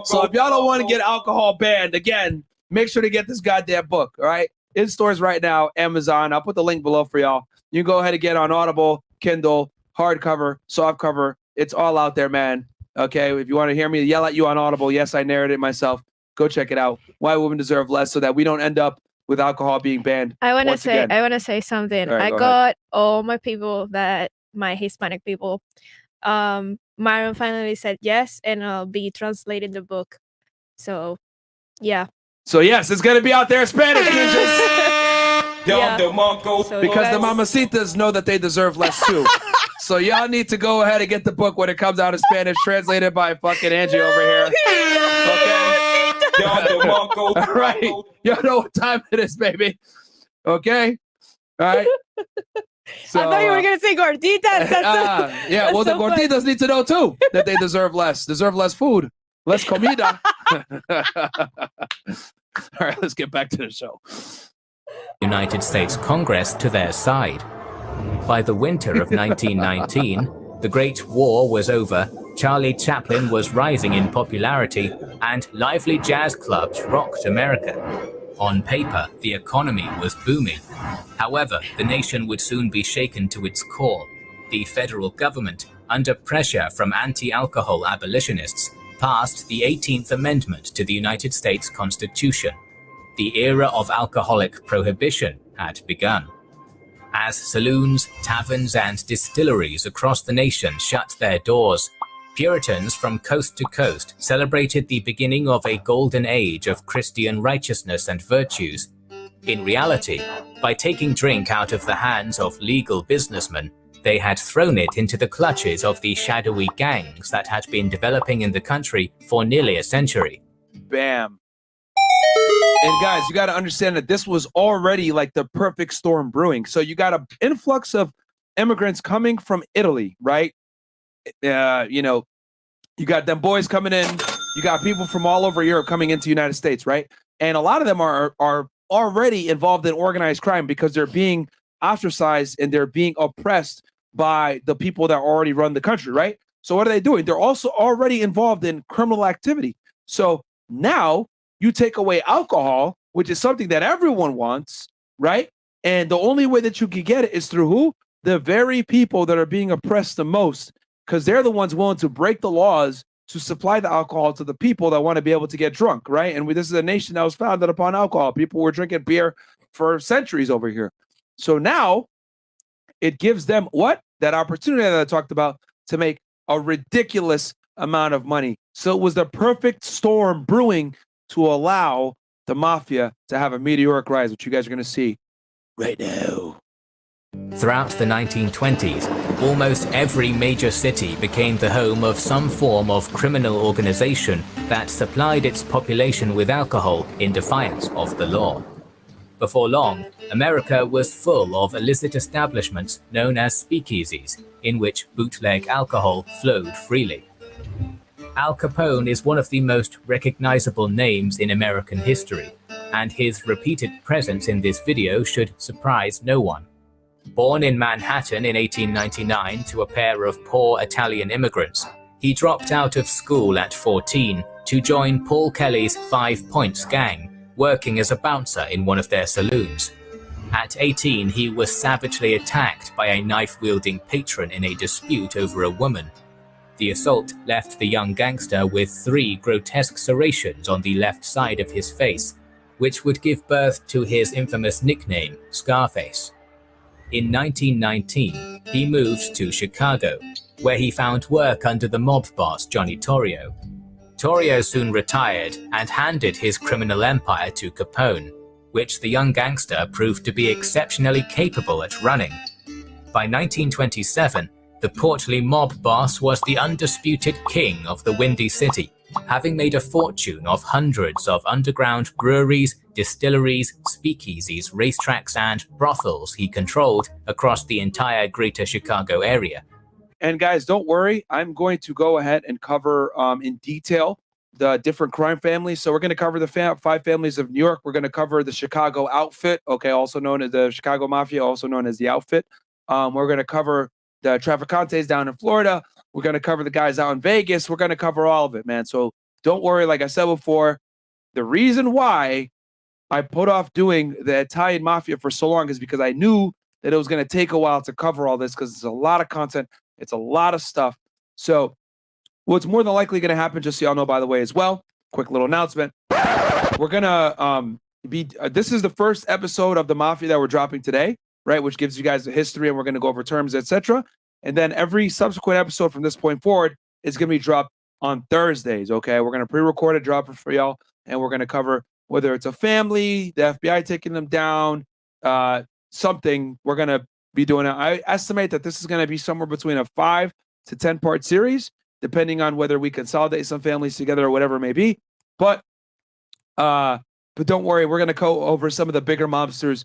So if y'all don't want to get alcohol banned, again, make sure to get this goddamn book, all right? In stores right now, Amazon. I'll put the link below for y'all. You can go ahead and get on Audible, Kindle, hardcover, softcover. It's all out there, man. Okay, if you want to hear me yell at you on Audible, yes, I narrated it myself. Go check it out. Why Women Deserve Less, so that we don't end up with alcohol being banned. I want to say something. Right, I got all my people, my Hispanic people. Myron finally said yes, and I'll be translating the book. So, yeah. So yes, it's gonna be out there in Spanish, ninjas. Yeah. Because the mamacitas know that they deserve less too. So y'all need to go ahead and get the book when it comes out in Spanish, translated by fucking Angie over here. Okay. All right. Y'all know what time it is, baby. Okay. All right. So, I thought you were gonna say gorditas. Yeah. Well, the gorditas need to know too that they deserve less food, less comida. All right. Let's get back to the show. United States Congress to their side. By the winter of 1919, the Great War was over, Charlie Chaplin was rising in popularity, and lively jazz clubs rocked America. On paper, the economy was booming. However, the nation would soon be shaken to its core. The federal government, under pressure from anti-alcohol abolitionists, passed the 18th Amendment to the United States Constitution. The era of alcoholic prohibition had begun. As saloons, taverns, and distilleries across the nation shut their doors, Puritans from coast to coast celebrated the beginning of a golden age of Christian righteousness and virtues. In reality, by taking drink out of the hands of legal businessmen, they had thrown it into the clutches of the shadowy gangs that had been developing in the country for nearly a century. Bam. And guys, you got to understand that this was already like the perfect storm brewing. So you got an influx of immigrants coming from Italy, right? You got Dem Boyz coming in. You got people from all over Europe coming into the United States, right? And a lot of them are already involved in organized crime because they're being ostracized and they're being oppressed by the people that already run the country, right? So what are they doing? They're also already involved in criminal activity. So now you take away alcohol, which is something that everyone wants, right? And the only way that you can get it is through who? the very people that are being oppressed the most, because they're the ones willing to break the laws to supply the alcohol to the people that want to be able to get drunk, right? And this is a nation that was founded upon alcohol. People were drinking beer for centuries over here. So now it gives them what? That opportunity that I talked about to make a ridiculous amount of money. So it was the perfect storm brewing to allow the mafia to have a meteoric rise, which you guys are going to see right now. Throughout the 1920s, almost every major city became the home of some form of criminal organization that supplied its population with alcohol in defiance of the law. Before long, America was full of illicit establishments known as speakeasies, in which bootleg alcohol flowed freely. Al Capone is one of the most recognizable names in American history, and his repeated presence in this video should surprise no one. Born in Manhattan in 1899 to a pair of poor Italian immigrants, he dropped out of school at 14 to join Paul Kelly's 5 Points gang, working as a bouncer in one of their saloons. At 18, he was savagely attacked by a knife-wielding patron in a dispute over a woman. The assault left the young gangster with 3 grotesque serrations on the left side of his face, which would give birth to his infamous nickname, Scarface. In 1919, he moved to Chicago, where he found work under the mob boss Johnny Torrio. Torrio soon retired and handed his criminal empire to Capone, which the young gangster proved to be exceptionally capable at running. By 1927, the portly mob boss was the undisputed king of the Windy City, having made a fortune of hundreds of underground breweries, distilleries, speakeasies, racetracks, and brothels he controlled across the entire greater Chicago area. And guys, don't worry. I'm going to go ahead and cover in detail the different crime families. So we're going to cover the 5 families of New York. We're going to cover the Chicago outfit, okay, also known as the Chicago Mafia, also known as the outfit. We're going to cover the Traficantes down in Florida. We're going to cover the guys out in Vegas. We're going to cover all of it, man. So don't worry. Like I said before, the reason why I put off doing the Italian Mafia for so long is because I knew that it was going to take a while to cover all this because it's a lot of content. It's a lot of stuff. So what's more than likely going to happen, just so y'all know, by the way, as well, quick little announcement. We're going to this is the first episode of the Mafia that we're dropping today, right? Which gives you guys a history, and we're going to go over terms, etc. And then every subsequent episode from this point forward is going to be dropped on Thursdays, okay? We're going to pre-record it, drop it for y'all, and we're going to cover whether it's a family, the FBI taking them down, something. We're going to be doing it. I estimate that this is going to be somewhere between a 5 to 10 part series, depending on whether we consolidate some families together or whatever it may be. But don't worry, we're going to go over some of the bigger mobsters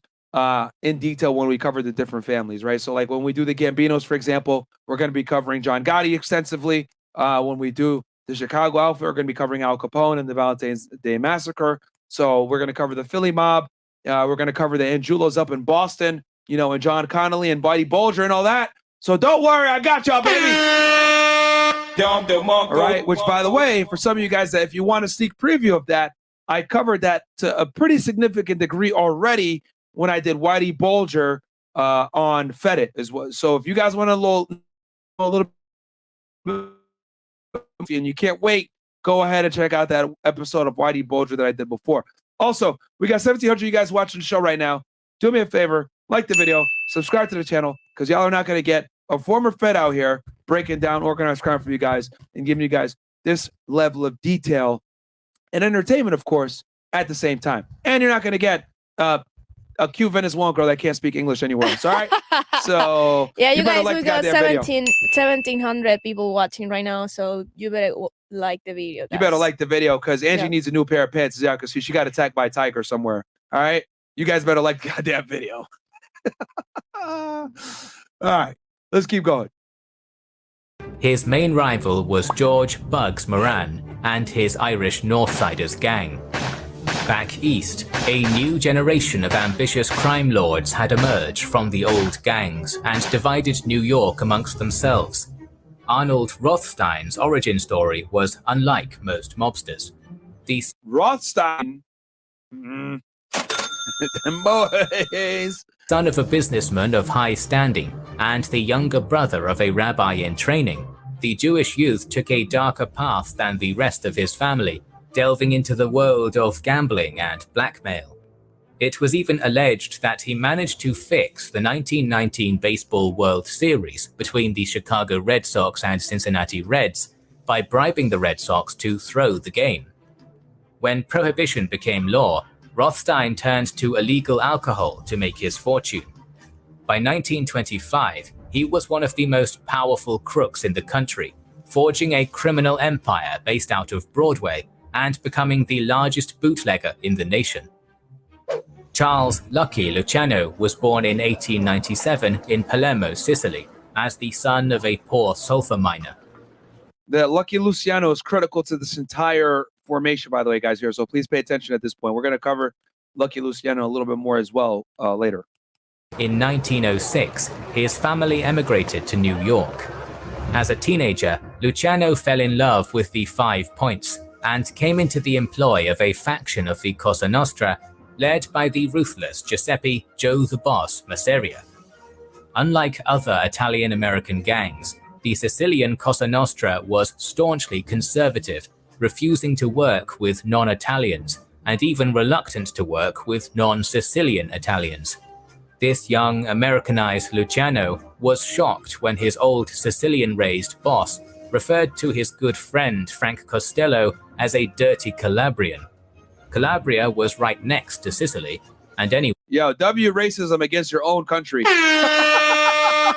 in detail when we cover the different families, right? So like when we do the Gambinos, for example, we're going to be covering John Gotti extensively. When we do the Chicago outfit, we're going to be covering Al Capone and the Valentine's Day Massacre. So we're going to cover the Philly mob. We're going to cover the Angelos up in Boston, you know, and John Connolly and Whitey Bulger and all that. So don't worry, I got y'all, baby. All right, which, by the way, for some of you guys, that if you want a sneak preview of that, I covered that to a pretty significant degree already when I did Whitey Bulger on Fedit as well. So if you guys want a little and you can't wait, go ahead and check out that episode of Whitey Bulger that I did before. Also, we got 1,700 of you guys watching the show right now. Do me a favor, like the video, subscribe to the channel, because y'all are not going to get a former Fed out here breaking down organized crime for you guys and giving you guys this level of detail and entertainment, of course, at the same time. And you're not going to get a cute Venezuelan girl that can't speak English anywhere else, all right? So yeah, you guys, like we got 1,700 people watching right now, so you better like the video, guys. You better like the video, because Angie needs a new pair of pants, yeah, because she got attacked by a tiger somewhere, all right? You guys better like the goddamn video. All right, let's keep going. His main rival was George Bugs Moran and his Irish Northsiders gang. Back east, a new generation of ambitious crime lords had emerged from the old gangs and divided New York amongst themselves. Arnold Rothstein's origin story was unlike most mobsters. Rothstein, Dem Boyz. Son of a businessman of high standing and the younger brother of a rabbi in training, the Jewish youth took a darker path than the rest of his family, delving into the world of gambling and blackmail. It was even alleged that he managed to fix the 1919 Baseball World Series between the Chicago Red Sox and Cincinnati Reds by bribing the Red Sox to throw the game. When Prohibition became law, Rothstein turned to illegal alcohol to make his fortune. By 1925, he was one of the most powerful crooks in the country, forging a criminal empire based out of Broadway and becoming the largest bootlegger in the nation. Charles Lucky Luciano was born in 1897 in Palermo, Sicily, as the son of a poor sulfur miner. The Lucky Luciano is critical to this entire formation, by the way, guys, here. So please pay attention at this point. We're going to cover Lucky Luciano a little bit more as well later. In 1906, his family emigrated to New York. As a teenager, Luciano fell in love with the 5 Points and came into the employ of a faction of the Cosa Nostra led by the ruthless Giuseppe Joe the Boss Messeria. Unlike other Italian-American gangs, the Sicilian Cosa Nostra was staunchly conservative, refusing to work with non-Italians and even reluctant to work with non-Sicilian Italians. This young Americanized Luciano was shocked when his old Sicilian-raised boss referred to his good friend Frank Costello as a dirty Calabrian. Calabria was right next to Sicily, and anyway. Yo, W racism against your own country. My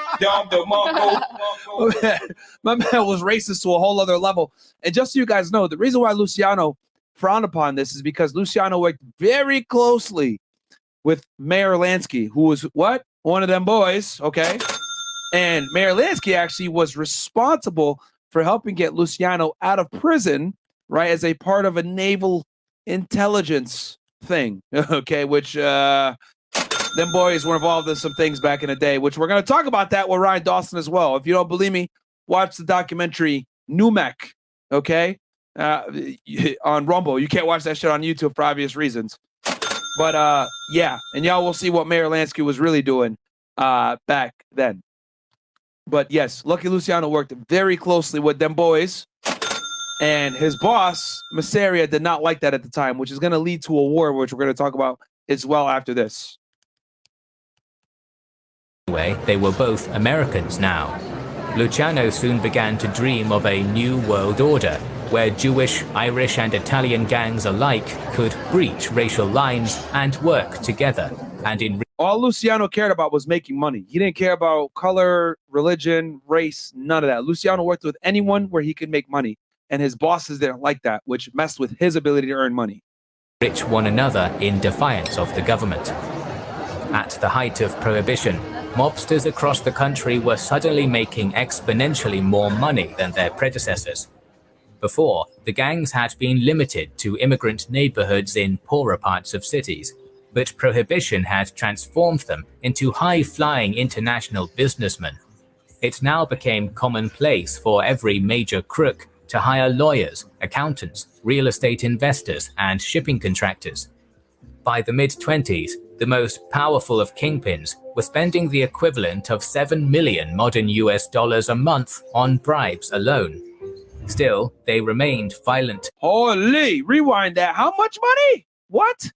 man was racist to a whole other level. And just so you guys know, the reason why Luciano frowned upon this is because Luciano worked very closely with Mayor Lansky, who was what? One of them boys, okay? And Mayor Lansky actually was responsible for helping get Luciano out of prison, right, as a part of a naval intelligence thing, okay, which them boys were involved in some things back in the day, which we're going to talk about that with Ryan Dawson as well. If you don't believe me, watch the documentary Numek, okay, on Rumble. You can't watch that shit on YouTube for obvious reasons. But yeah, and y'all will see what Mayor Lansky was really doing back then. But yes, Lucky Luciano worked very closely with them boys. And his boss, Messeria, did not like that at the time, which is going to lead to a war, which we're going to talk about as well after this. Anyway, they were both Americans now. Luciano soon began to dream of a new world order, where Jewish, Irish, and Italian gangs alike could breach racial lines and work together. And all Luciano cared about was making money. He didn't care about color, religion, race, none of that. Luciano worked with anyone where he could make money. And his bosses didn't like that, which messed with his ability to earn money. Enrich one another in defiance of the government. At the height of Prohibition, mobsters across the country were suddenly making exponentially more money than their predecessors. Before, the gangs had been limited to immigrant neighborhoods in poorer parts of cities, but Prohibition had transformed them into high-flying international businessmen. It now became commonplace for every major crook to hire lawyers, accountants, real estate investors, and shipping contractors. By the mid-20s, the most powerful of kingpins were spending the equivalent of 7 million modern US dollars a month on bribes alone. Still, they remained violent. Holy, rewind that. How much money? What?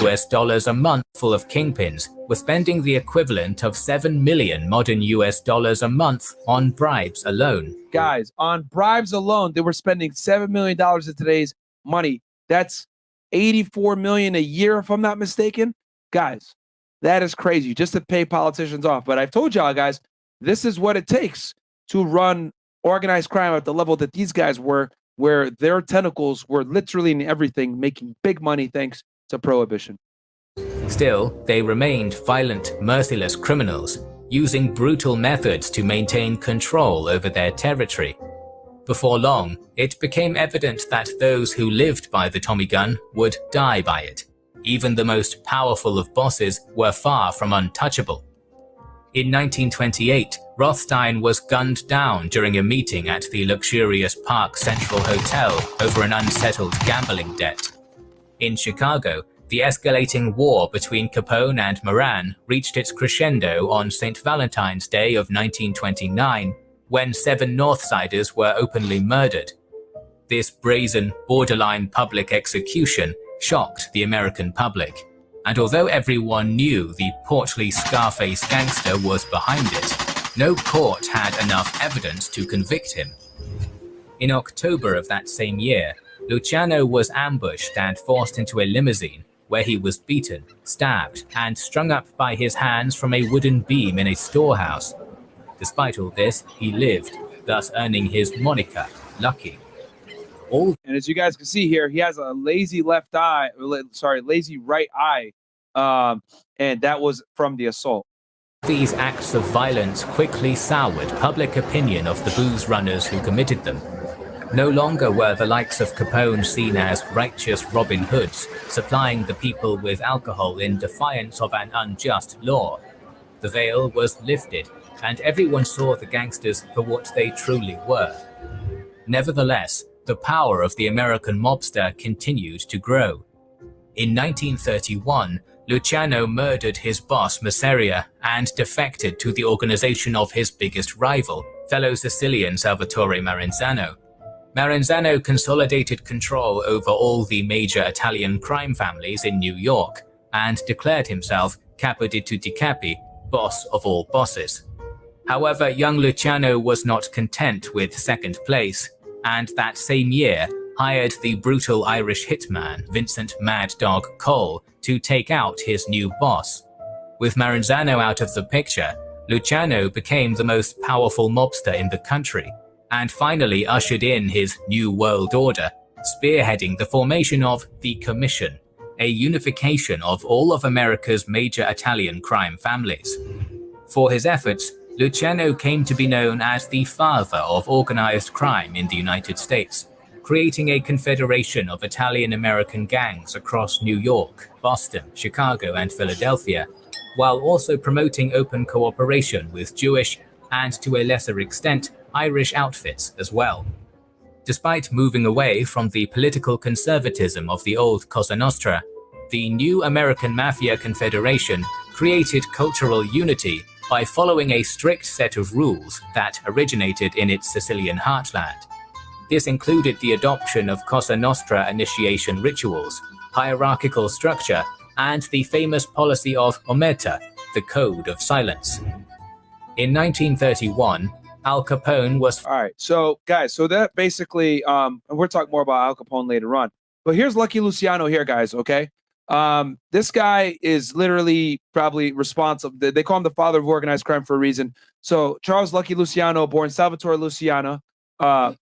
US dollars a month full of kingpins were spending the equivalent of 7 million modern US dollars a month on bribes alone. Guys, on bribes alone, they were spending $7 million in today's money. That's 84 million a year, if I'm not mistaken. Guys, that is crazy just to pay politicians off. But I've told y'all, guys, this is what it takes to run organized crime at the level that these guys were, where their tentacles were literally in everything, making big money thanks to Prohibition. Still, they remained violent, merciless criminals, using brutal methods to maintain control over their territory. Before long, it became evident that those who lived by the Tommy gun would die by it. Even the most powerful of bosses were far from untouchable. In 1928, Rothstein was gunned down during a meeting at the luxurious Park Central Hotel over an unsettled gambling debt. In Chicago, The escalating war between Capone and Maran reached its crescendo on St. Valentine's Day of 1929, when 7 Northsiders were openly murdered. This brazen, borderline public execution shocked the American public, and although everyone knew the portly Scarface gangster was behind it, no court had enough evidence to convict him. In October of that same year, Luciano was ambushed and forced into a limousine, where he was beaten, stabbed, and strung up by his hands from a wooden beam in a storehouse. Despite all this, he lived, thus earning his moniker, Lucky. And as you guys can see here, he has a lazy lazy right eye, and that was from the assault. These acts of violence quickly soured public opinion of the booze runners who committed them. No longer were the likes of Capone seen as righteous Robin Hoods, supplying the people with alcohol in defiance of an unjust law. The veil was lifted, and everyone saw the gangsters for what they truly were. Nevertheless, the power of the American mobster continued to grow. In 1931, Luciano murdered his boss Messeria and defected to the organization of his biggest rival, fellow Sicilian Salvatore Maranzano. Maranzano consolidated control over all the major Italian crime families in New York and declared himself capo di tutti capi, boss of all bosses. However, young Luciano was not content with second place, and that same year hired the brutal Irish hitman Vincent Mad Dog Cole to take out his new boss. With Maranzano out of the picture, Luciano became the most powerful mobster in the country, and finally ushered in his New World Order, spearheading the formation of the Commission, a unification of all of America's major Italian crime families. For his efforts, Luciano came to be known as the father of organized crime in the United States, creating a confederation of Italian-American gangs across New York, Boston, Chicago, and Philadelphia, while also promoting open cooperation with Jewish and, to a lesser extent, Irish outfits as well. Despite moving away from the political conservatism of the old Cosa Nostra, the new American Mafia Confederation created cultural unity by following a strict set of rules that originated in its Sicilian heartland. This included the adoption of Cosa Nostra initiation rituals, hierarchical structure, and the famous policy of omerta, the code of silence. In 1931, Al Capone was... All right, so guys, so that basically, and we'll talk more about Al Capone later on, but here's Lucky Luciano here, guys, okay? This guy is literally probably responsible. They call him the father of organized crime for a reason. So Charles Lucky Luciano, born Salvatore Luciano, November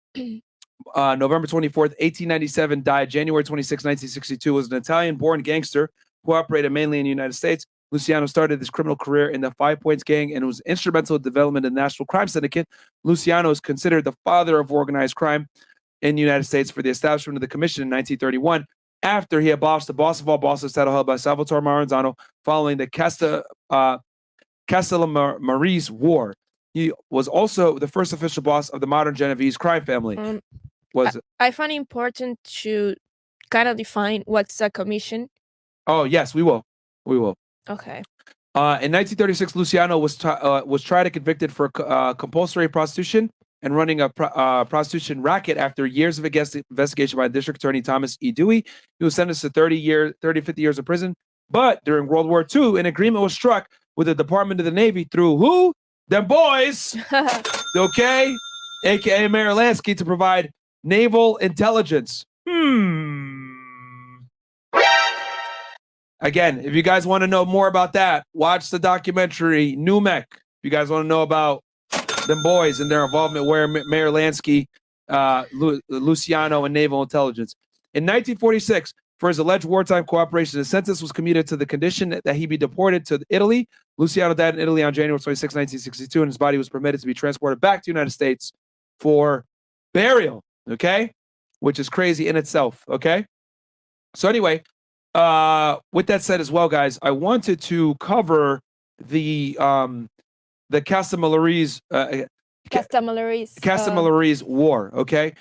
24th, 1897, died January 26, 1962, was an Italian-born gangster who operated mainly in the United States. Luciano started his criminal career in the Five Points Gang and was instrumental in the development of the National Crime Syndicate. Luciano is considered the father of organized crime in the United States for the establishment of the Commission in 1931, after he abolished the boss of all bosses title held by Salvatore Maranzano following the Castellammarese War. He was also the first official boss of the modern Genovese crime family. I find it important to kind of define what's a commission. Oh, yes, we will. We will. Okay. In 1936, Luciano was tried and convicted for compulsory prostitution and running a prostitution racket after years of investigation by District Attorney Thomas E. Dewey. He was sentenced to 50 years of prison. But during World War II, an agreement was struck with the Department of the Navy through who? Dem Boyz, okay? AKA Mayor Lansky, to provide naval intelligence. Again, if you guys want to know more about that, watch the documentary New Mech. If you guys want to know about Dem Boyz and their involvement where Mayor Lansky, Luciano, and naval intelligence. In 1946, for his alleged wartime cooperation, a sentence was commuted to the condition that he be deported to Italy. Luciano died in Italy on January 26, 1962, and his body was permitted to be transported back to the United States for burial, okay? Which is crazy in itself, okay? So anyway, with that said as well, guys, I wanted to cover the Castellammarese War, okay?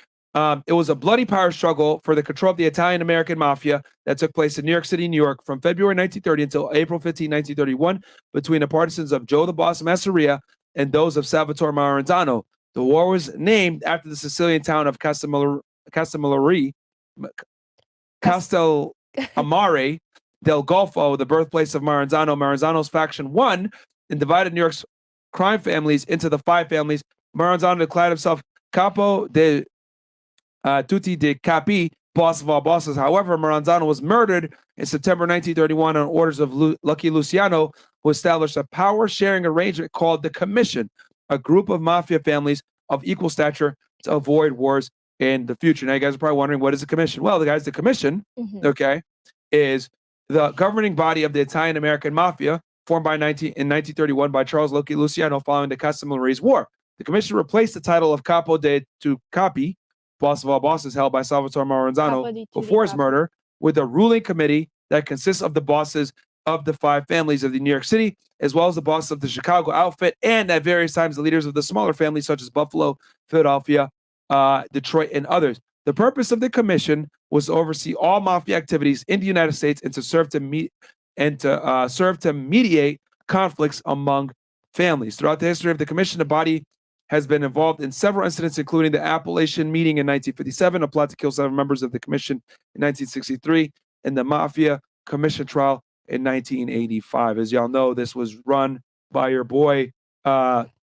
It was a bloody power struggle for the control of the Italian-American mafia that took place in New York City, New York from February 1930 until April 15, 1931 between the partisans of Joe the Boss Messeria and those of Salvatore Maranzano. The war was named after the Sicilian town of Castellammarese del Golfo, the birthplace of Maranzano. Maranzano's faction won and divided New York's crime families into the 5 families. Maranzano declared himself capo de tutti de capi, boss of all bosses. However, Maranzano was murdered in September 1931 on orders of Lucky Luciano, who established a power-sharing arrangement called the Commission, a group of mafia families of equal stature to avoid wars in the future. Now, you guys are probably wondering, what is the Commission? Well, the Commission, okay, is the governing body of the Italian-American Mafia, formed in 1931 by Charles Lucky Luciano following the Castellammarese War. The Commission replaced the title of Capo de Tu Capi, boss of all bosses, held by Salvatore Maranzano before his murder, with a ruling committee that consists of the bosses of the 5 families of the New York City, as well as the bosses of the Chicago outfit, and at various times the leaders of the smaller families such as Buffalo, Philadelphia, Detroit, and others. The purpose of the commission was to oversee all mafia activities in the United States and to serve to mediate conflicts among families. Throughout the history of the commission, the body has been involved in several incidents, including the Appalachian meeting in 1957, a plot to kill 7 members of the commission in 1963, and the Mafia Commission trial in 1985. As y'all know, this was run by your boy, Rudy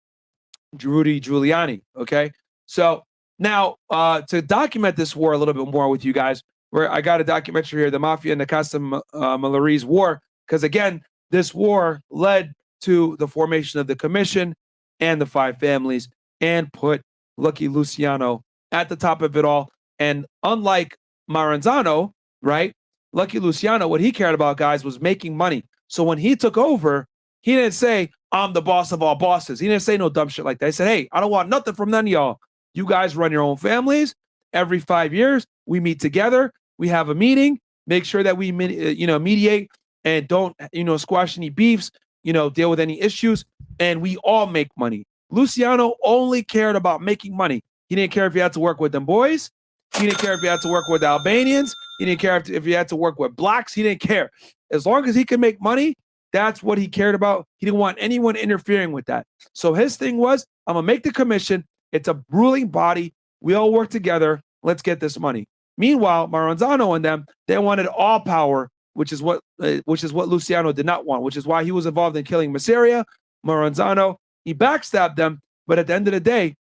Giuliani, okay? So now, to document this war a little bit more with you guys, where I got a documentary here, The Mafia and the Castellammarese War, because again, this war led to the formation of the commission and the 5 families, and put Lucky Luciano at the top of it all. And unlike Maranzano, right, Lucky Luciano, what he cared about, guys, was making money. So when he took over, he didn't say, I'm the boss of all bosses. He didn't say no dumb shit like that. He said, hey, I don't want nothing from none of y'all. You guys run your own families. Every 5 years, we meet together. We have a meeting. Make sure that we, mediate and don't, squash any beefs, deal with any issues. And we all make money. Luciano only cared about making money. He didn't care if he had to work with Dem Boyz. He didn't care if he had to work with Albanians. He didn't care if he had to work with blacks. He didn't care. As long as he could make money, that's what he cared about. He didn't want anyone interfering with that. So his thing was, I'm going to make the commission. It's a ruling body. We all work together. Let's get this money. Meanwhile, Maranzano and them, they wanted all power, which is what Luciano did not want, which is why he was involved in killing Messeria, Maranzano. He backstabbed them, but at the end of the day,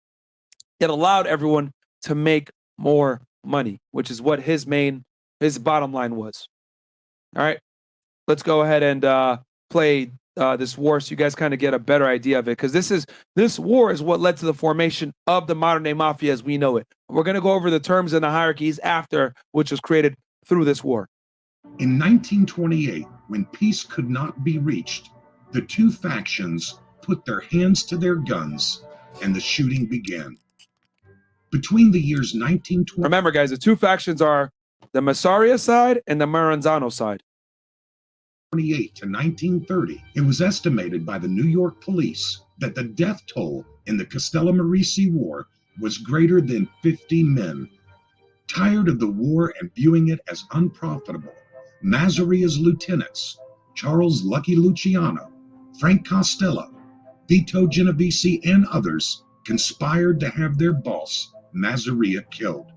it allowed everyone to make more money, which is what his bottom line was. All right, let's go ahead and play this war so you guys kind of get a better idea of it, because this war is what led to the formation of the modern day mafia as we know it. We're going to go over the terms and the hierarchies after, which was created through this war. In 1928, when peace could not be reached, the 2 factions put their hands to their guns and the shooting began. Between the years 1920... Remember, guys, the 2 factions are the Messeria side and the Maranzano side. 1928 to 1930, it was estimated by the New York police that the death toll in the Castellammarese War was greater than 50 men. Tired of the war and viewing it as unprofitable, Masseria's lieutenants, Charles Lucky Luciano, Frank Costello, Vito Genovese, and others conspired to have their boss, Messeria, killed.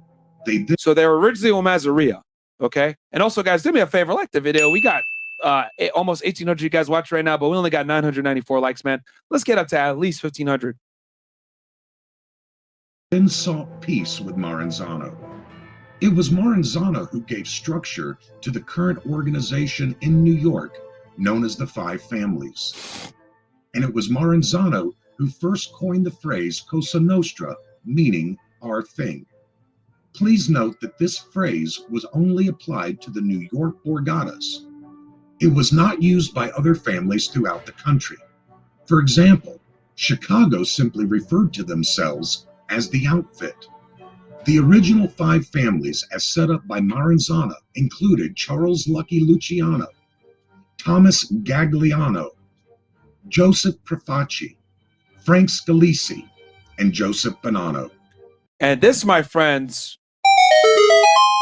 So they were originally on Messeria, okay? And also, guys, do me a favor, like the video. We got almost 1,800 you guys watch right now, but we only got 994 likes, man. Let's get up to at least 1,500. Then sought peace with Maranzano. It was Maranzano who gave structure to the current organization in New York, known as the 5 Families. And it was Maranzano who first coined the phrase Cosa Nostra, meaning our thing. Please note that this phrase was only applied to the New York Borgatas. It was not used by other families throughout the country. For example, Chicago simply referred to themselves as the outfit. The original 5 families, as set up by Maranzano, included Charles Lucky Luciano, Thomas Gagliano, Joseph Profaci, Frank Scalisi, and Joseph Bonanno. And this, my friends,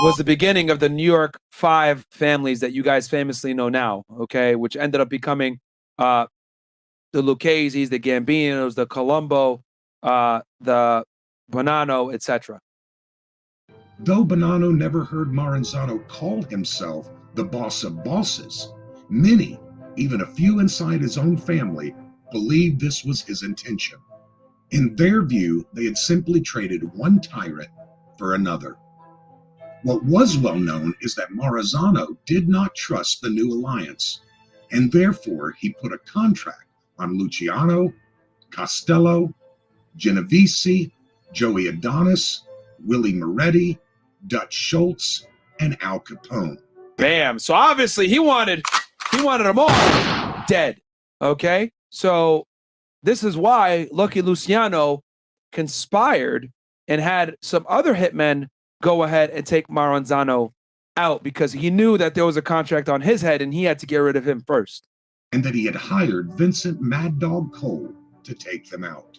was the beginning of the New York 5 families that you guys famously know now, okay, which ended up becoming the Lucchese's, the Gambinos, the Colombo, the Bonanno, etc. Though Bonanno never heard Maranzano call himself the boss of bosses, many, even a few inside his own family, believed this was his intention. In their view, they had simply traded one tyrant for another. What was well known is that Maranzano did not trust the new alliance, and therefore he put a contract on Luciano, Costello, Genovese, Joey Adonis, Willie Moretti, Dutch Schultz, and Al Capone. Bam. So obviously he wanted them all dead. Okay. So this is why Lucky Luciano conspired and had some other hitmen go ahead and take Maranzano out, because he knew that there was a contract on his head and he had to get rid of him first. And that he had hired Vincent Mad Dog Cole to take them out.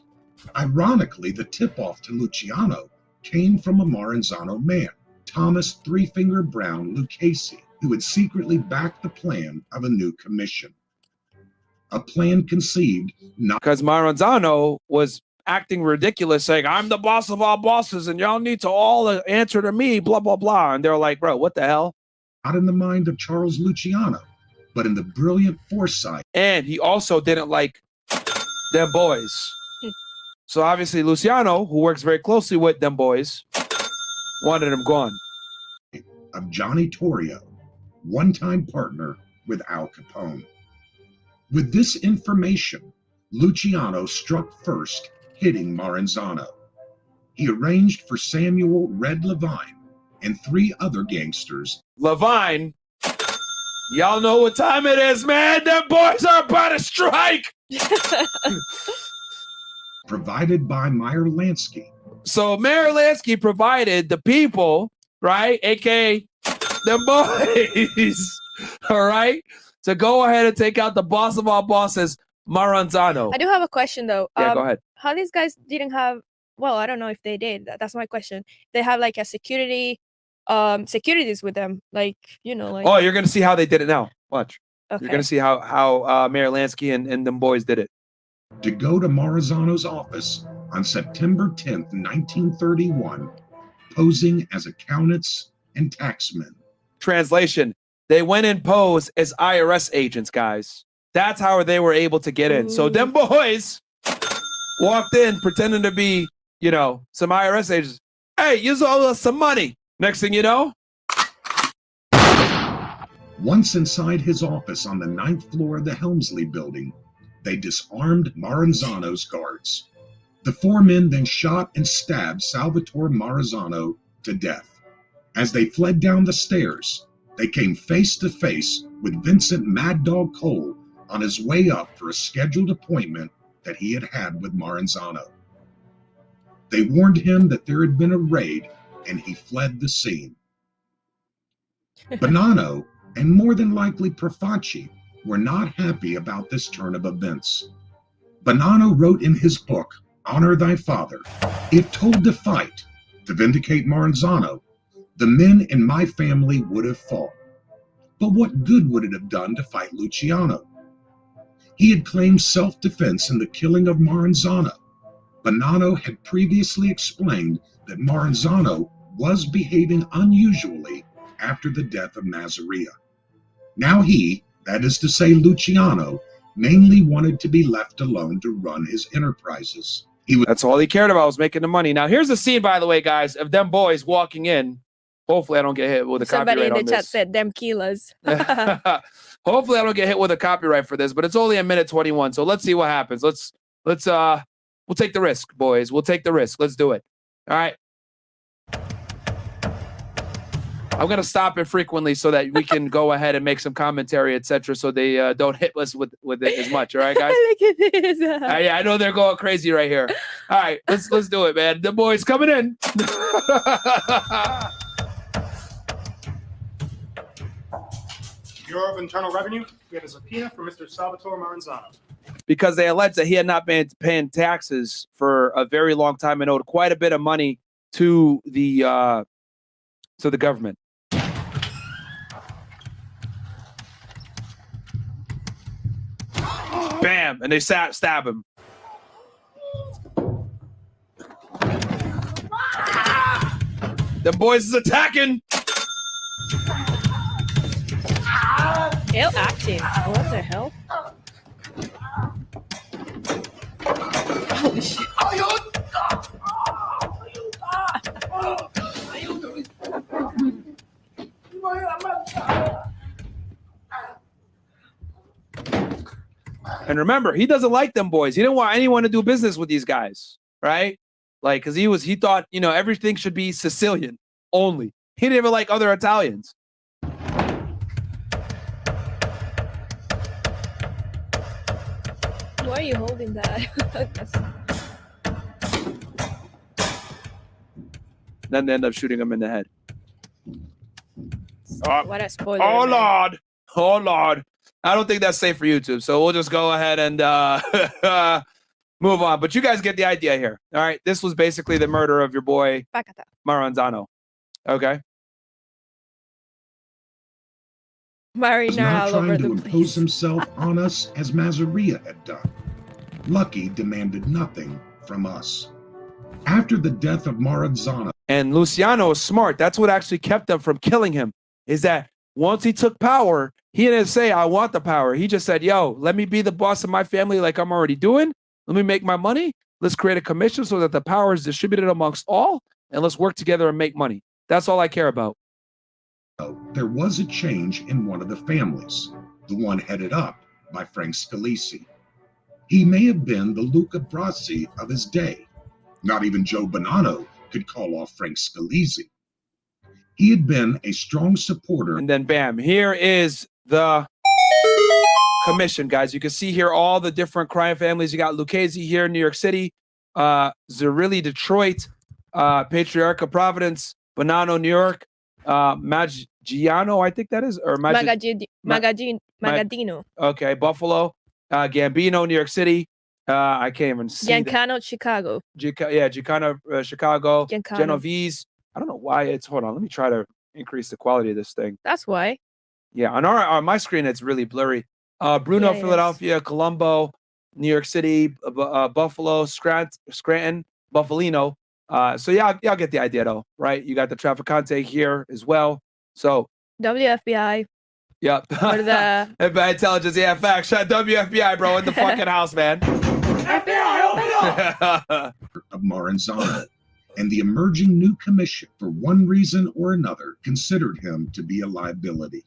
Ironically, the tip-off to Luciano came from a Maranzano man, Thomas Three Finger Brown Lucchese, who had secretly backed the plan of a new commission. A plan conceived not because Maranzano was acting ridiculous, saying, I'm the boss of all bosses and y'all need to all answer to me, blah, blah, blah. And they're like, bro, what the hell? Not in the mind of Charles Luciano, but in the brilliant foresight. And he also didn't like Dem Boyz. So obviously Luciano, who works very closely with Dem Boyz, wanted him gone. Of Johnny Torrio, one-time partner with Al Capone. With this information, Luciano struck first, hitting Maranzano. He arranged for Samuel Red Levine and 3 other gangsters. Levine, y'all know what time it is, man. Them boys are about to strike. Provided by Meyer Lansky. So Meyer Lansky provided the people, right, aka the boys, all right, to go ahead and take out the boss of all bosses, Maranzano. I do have a question though. Yeah, go ahead. How these guys didn't have? Well, I don't know if they did. That's my question. They have like a securities with them, like like. Oh, you're gonna see how they did it now. Watch. Okay. You're gonna see how Meyer Lansky and them boys did it. To go to Maranzano's office on September 10th, 1931, posing as accountants and taxmen. Translation: they went in pose as IRS agents, guys. That's how they were able to get in. So them boys walked in pretending to be, some IRS agents. Hey, you owe us some money. Next thing you know. Once inside his office on the 9th floor of the Helmsley building, they disarmed Maranzano's guards. The 4 men then shot and stabbed Salvatore Maranzano to death. As they fled down the stairs, they came face to face with Vincent Mad Dog Cole on his way up for a scheduled appointment that he had had with Maranzano. They warned him that there had been a raid, and he fled the scene. Bonanno, and more than likely Profaci, were not happy about this turn of events. Bonanno wrote in his book, Honor Thy Father, if told to fight, to vindicate Maranzano, the men in my family would have fought. But what good would it have done to fight Luciano? He had claimed self-defense in the killing of Maranzano. Bonanno had previously explained that Maranzano was behaving unusually after the death of Messeria. Now he, that is to say Luciano, mainly wanted to be left alone to run his enterprises. That's all he cared about, was making the money. Now here's the scene, by the way, guys, of them boys walking in. Hopefully I don't get hit with a copyright on this. Somebody in the chat said them kilos. Hopefully I don't get hit with a copyright for this, but it's only a minute 21. So let's see what happens. We'll take the risk, boys. We'll take the risk. Let's do it. All right. I'm going to stop it frequently so that we can go ahead and make some commentary, etc., so they don't hit us with it as much. All right, guys? Look at this. Yeah, I know they're going crazy right here. All right, let's do it, man. The boys coming in. Bureau of Internal Revenue, we have a subpoena for Mr. Salvatore Maranzano. Because they alleged that he had not been paying taxes for a very long time and owed quite a bit of money to the to the government. Bam, and they stab him. The boys is attacking. Hell active. What the hell? Holy shit. And remember, he doesn't like them boys. He didn't want anyone to do business with these guys, right? Like, because he thought, you know, everything should be Sicilian only. He didn't even like other Italians. Why are you holding that? Then they end up shooting him in the head. What a spoiler. Oh, man. Lord. Oh, Lord. I don't think that's safe for YouTube, so we'll just go ahead and move on. But you guys get the idea here. All right, this was basically the murder of your boy Maranzano. Okay. Was not trying to impose himself on us as Messeria had done. Lucky demanded nothing from us. After the death of Maranzano, and Luciano was smart. That's what actually kept them from killing him. Is that once he took power, he didn't say, I want the power. He just said, yo, let me be the boss of my family like I'm already doing. Let me make my money. Let's create a commission so that the power is distributed amongst all, and let's work together and make money. That's all I care about. there was a change in one of the families, the one headed up by Frank Scalisi. He may have been the Luca Brasi of his day. Not even Joe Bonanno could call off Frank Scalisi. He had been a strong supporter. And then bam, here is the commission, guys. You can see here all the different crime families. You got Lucchese here in New York City, Zerilli, Detroit, Patriarch of Providence, Bonanno, New York, Maggiano, I think that is, or Magadino. Okay, Buffalo, Gambino, New York City. I can't even see. Giancano, Chicago. Giancano, Chicago. Giancano. Genovese. I don't know why it's. Hold on, let me try to increase the quality of this thing. That's why. Yeah, on my screen it's really blurry. Bruno, Philadelphia, Colombo, New York City, Buffalo, Scranton, Buffalino. So yeah, y'all get the idea though, right? You got the Trafficante here as well. So WFBI. Yep. Or the FBI intelligence, yeah, facts. Shut WFBI, bro, in the fucking house, man. FBI, of Maranzano, and the emerging new commission, for one reason or another, considered him to be a liability.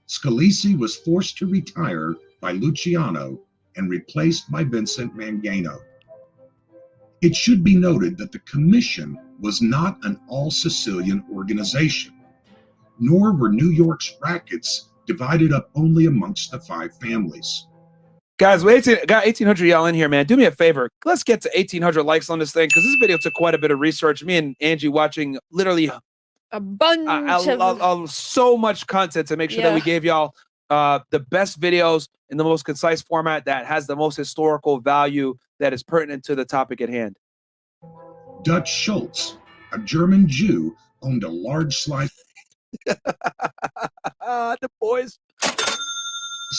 Scalisi was forced to retire by Luciano and replaced by Vincent Mangano. It should be noted that the commission was not an all-Sicilian organization, nor were New York's rackets divided up only amongst the five families. Guys, we got 1,800 y'all in here, man. Do me a favor. Let's get to 1,800 likes on this thing, because this video took quite a bit of research. Me and Angie watching literally a bunch of so much content to make sure that we gave y'all the best videos in the most concise format that has the most historical value that is pertinent to the topic at hand. Dutch Schultz, a German Jew, owned a large slice the boys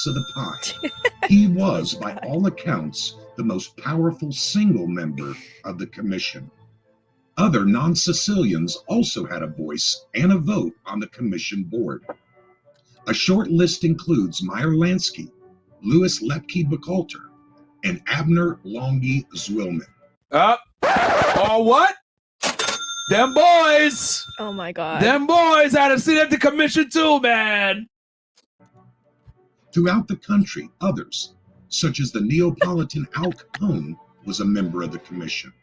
of the pie. He was, by all accounts, the most powerful single member of the commission. Other non-Sicilians also had a voice and a vote on the commission board. A short list includes Meyer Lansky, Louis Lepke Buchalter, and Abner Longy Zwilman. Oh, what? Dem Boyz! Oh my God. Dem Boyz had to sit at the commission too, man. Throughout the country, others, such as the Neapolitan Al Capone, was a member of the commission.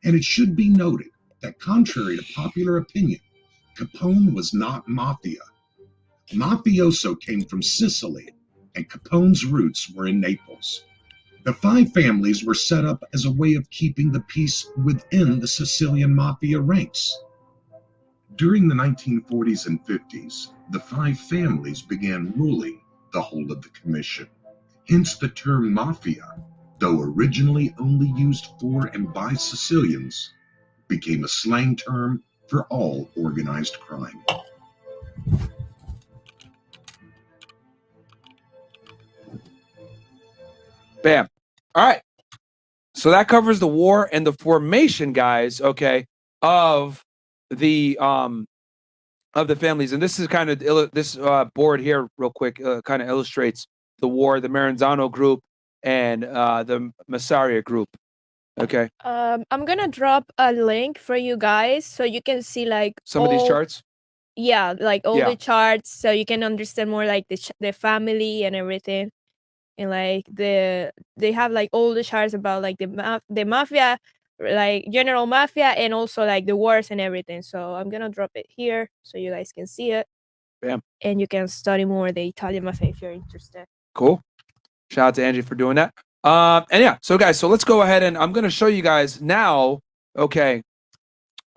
And it should be noted that contrary to popular opinion, Capone was not Mafia. Mafioso came from Sicily, and Capone's roots were in Naples. The five families were set up as a way of keeping the peace within the Sicilian Mafia ranks. During the 1940s and 50s, the five families began ruling the whole of the commission. Hence the term Mafia, though originally only used for and by Sicilians, became a slang term for all organized crime. Bam. All right. So that covers the war and the formation, guys, okay, of the families. And this is kind of this board here real quick kind of illustrates the war, the Maranzano group and the Messeria group. Okay. I'm gonna drop a link for you guys so you can see like some of these charts. Yeah, like all the charts, so you can understand more like the family and everything. And like they have like all the charts about like the mafia, like general mafia, and also like the wars and everything. So I'm gonna drop it here so you guys can see it. Bam. And you can study more the Italian mafia if you're interested. Cool. Shout out to Angie for doing that. And yeah, so guys, so let's go ahead and I'm gonna show you guys now, okay,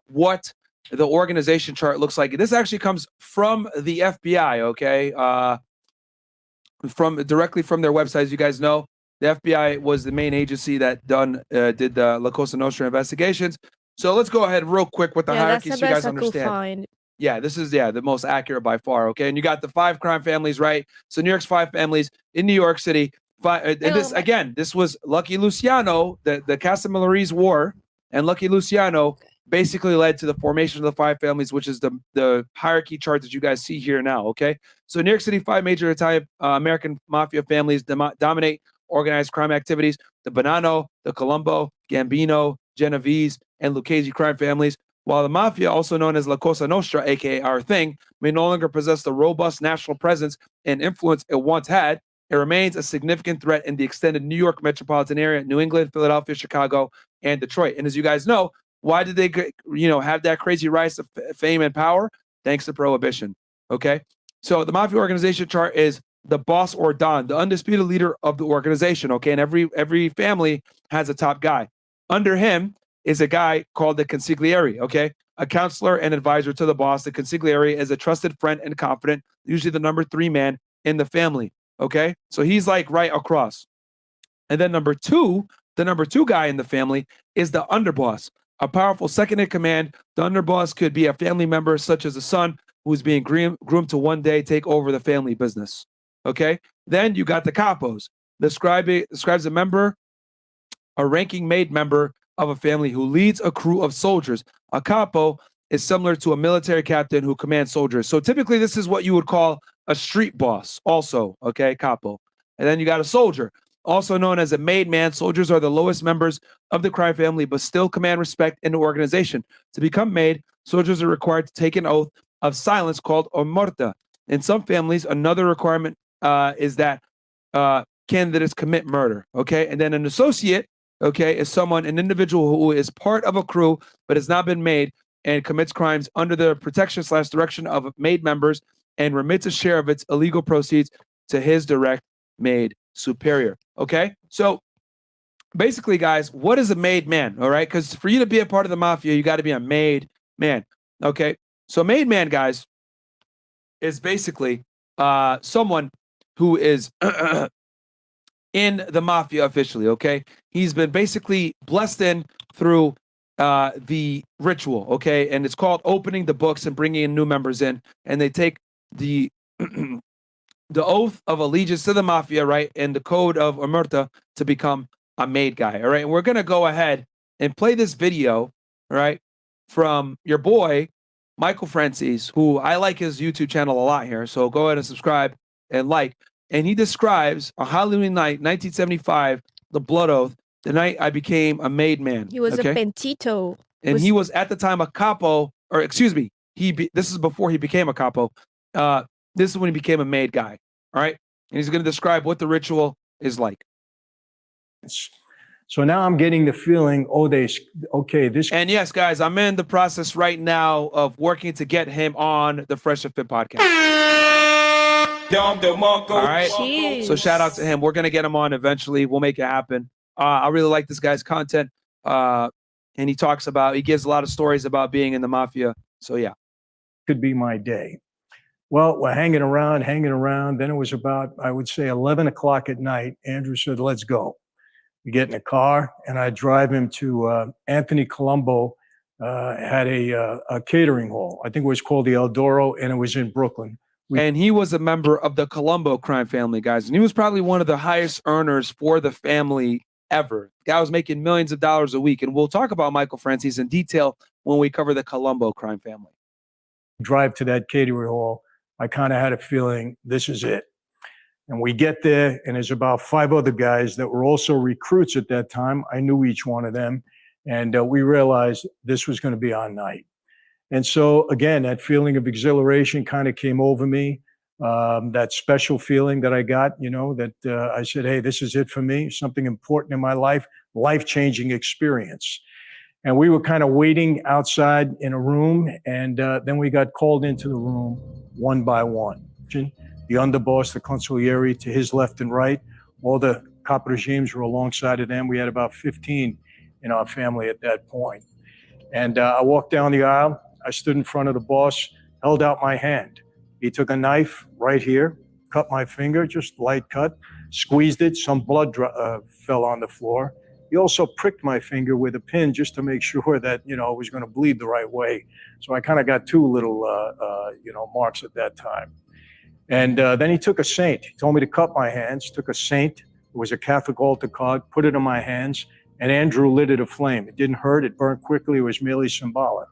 what the organization chart looks like. This actually comes from the FBI, okay? Directly from their website. As you guys know, the FBI was the main agency that did the La Cosa Nostra investigations. So let's go ahead real quick with the hierarchy so you guys understand. Yeah, this is the most accurate by far. Okay, and you got the 5 crime families, right? So New York's 5 families in New York City. And this was Lucky Luciano, the Castellammarese War, and Lucky Luciano basically led to the formation of the 5 families, which is the hierarchy chart that you guys see here now. Okay, so New York City, 5 major Italian American mafia families dominate organized crime activities: the Bonanno, the Colombo, Gambino, Genovese, and Lucchese crime families. While the mafia, also known as La Cosa Nostra, aka Our Thing, may no longer possess the robust national presence and influence it once had, it remains a significant threat in the extended New York metropolitan area, New England, Philadelphia, Chicago, and Detroit. And as you guys know, why did they, have that crazy rise of fame and power? Thanks to Prohibition. Okay, so the mafia organization chart is the boss or Don, the undisputed leader of the organization. Okay, and every family has a top guy. Under him is a guy called the consigliere. Okay, a counselor and advisor to the boss. The consigliere is a trusted friend and confidant, usually the number 3 man in the family. Okay, so he's like right across. And then the number two guy in the family is the underboss, a powerful second in command. The underboss could be a family member, such as a son who's being groomed to one day take over the family business. Okay, then you got the capos. Describes a member, a ranking made member of a family who leads a crew of soldiers. A capo is similar to a military captain who commands soldiers. So typically this is what you would call a street boss also, okay, capo. And then you got a soldier, also known as a made man. Soldiers are the lowest members of the crime family, but still command respect in the organization. To become made, soldiers are required to take an oath of silence called omerta. In some families, another requirement is that candidates commit murder, okay? And then an associate, okay, is an individual who is part of a crew but has not been made and commits crimes under the protection/direction of made members and remits a share of its illegal proceeds to his direct made superior. Okay, so basically, guys, what is a made man? All right, because for you to be a part of the mafia, you got to be a made man. Okay, so made man, guys, is basically someone who is in the mafia officially. Okay, he's been basically blessed in through the ritual. Okay, and it's called opening the books and bringing in new members in, and they take the the oath of allegiance to the mafia, right, and the code of omerta to become a made guy. All right, and we're gonna go ahead and play this video, all right, from your boy Michael Franzese, who I like his YouTube channel a lot here. So go ahead and subscribe and like. And he describes a Halloween night, 1975, the blood oath, the night I became a made man. He was a pentito. And he was at the time a capo, or excuse me, this is before he became a capo. This is when he became a made guy. All right. And he's going to describe what the ritual is like. So now I'm getting the feeling, this. And yes, guys, I'm in the process right now of working to get him on the Fresh and Fit podcast. All right. Jeez. So shout out to him. We're going to get him on eventually. We'll make it happen. I really like this guy's content. And he gives a lot of stories about being in the mafia. So yeah. Could be my day. Well, we're hanging around. Then it was about, I would say, 11 o'clock at night. Andrew said, let's go. We get in a car, and I drive him to Anthony Colombo had a catering hall. I think it was called the Eldoro, and it was in Brooklyn. And he was a member of the Colombo crime family, guys. And he was probably one of the highest earners for the family ever. The guy was making millions of dollars a week. And we'll talk about Michael Franzese in detail when we cover the Colombo crime family. Drive to that catering hall, I kind of had a feeling this is it. And we get there, and there's about 5 other guys that were also recruits at that time. I knew each one of them. And we realized this was going to be our night. And so, again, that feeling of exhilaration kind of came over me. That special feeling that I got, you know, that I said, hey, this is it for me, something important in my life, life-changing experience. And we were kind of waiting outside in a room, and then we got called into the room one by one. The underboss, the consigliere, to his left and right, all the cop regimes were alongside of them. We had about 15 in our family at that point. And I walked down the aisle. I stood in front of the boss, held out my hand. He took a knife right here, cut my finger, just light cut, squeezed it. Some blood fell on the floor. He also pricked my finger with a pin just to make sure that, you know, it was going to bleed the right way. So I kind of got 2 little, you know, marks at that time. And then he took a saint. He told me to cut my hands, took a saint. It was a Catholic altar card, put it in my hands, and Andrew lit it aflame. It didn't hurt. It burned quickly. It was merely symbolic.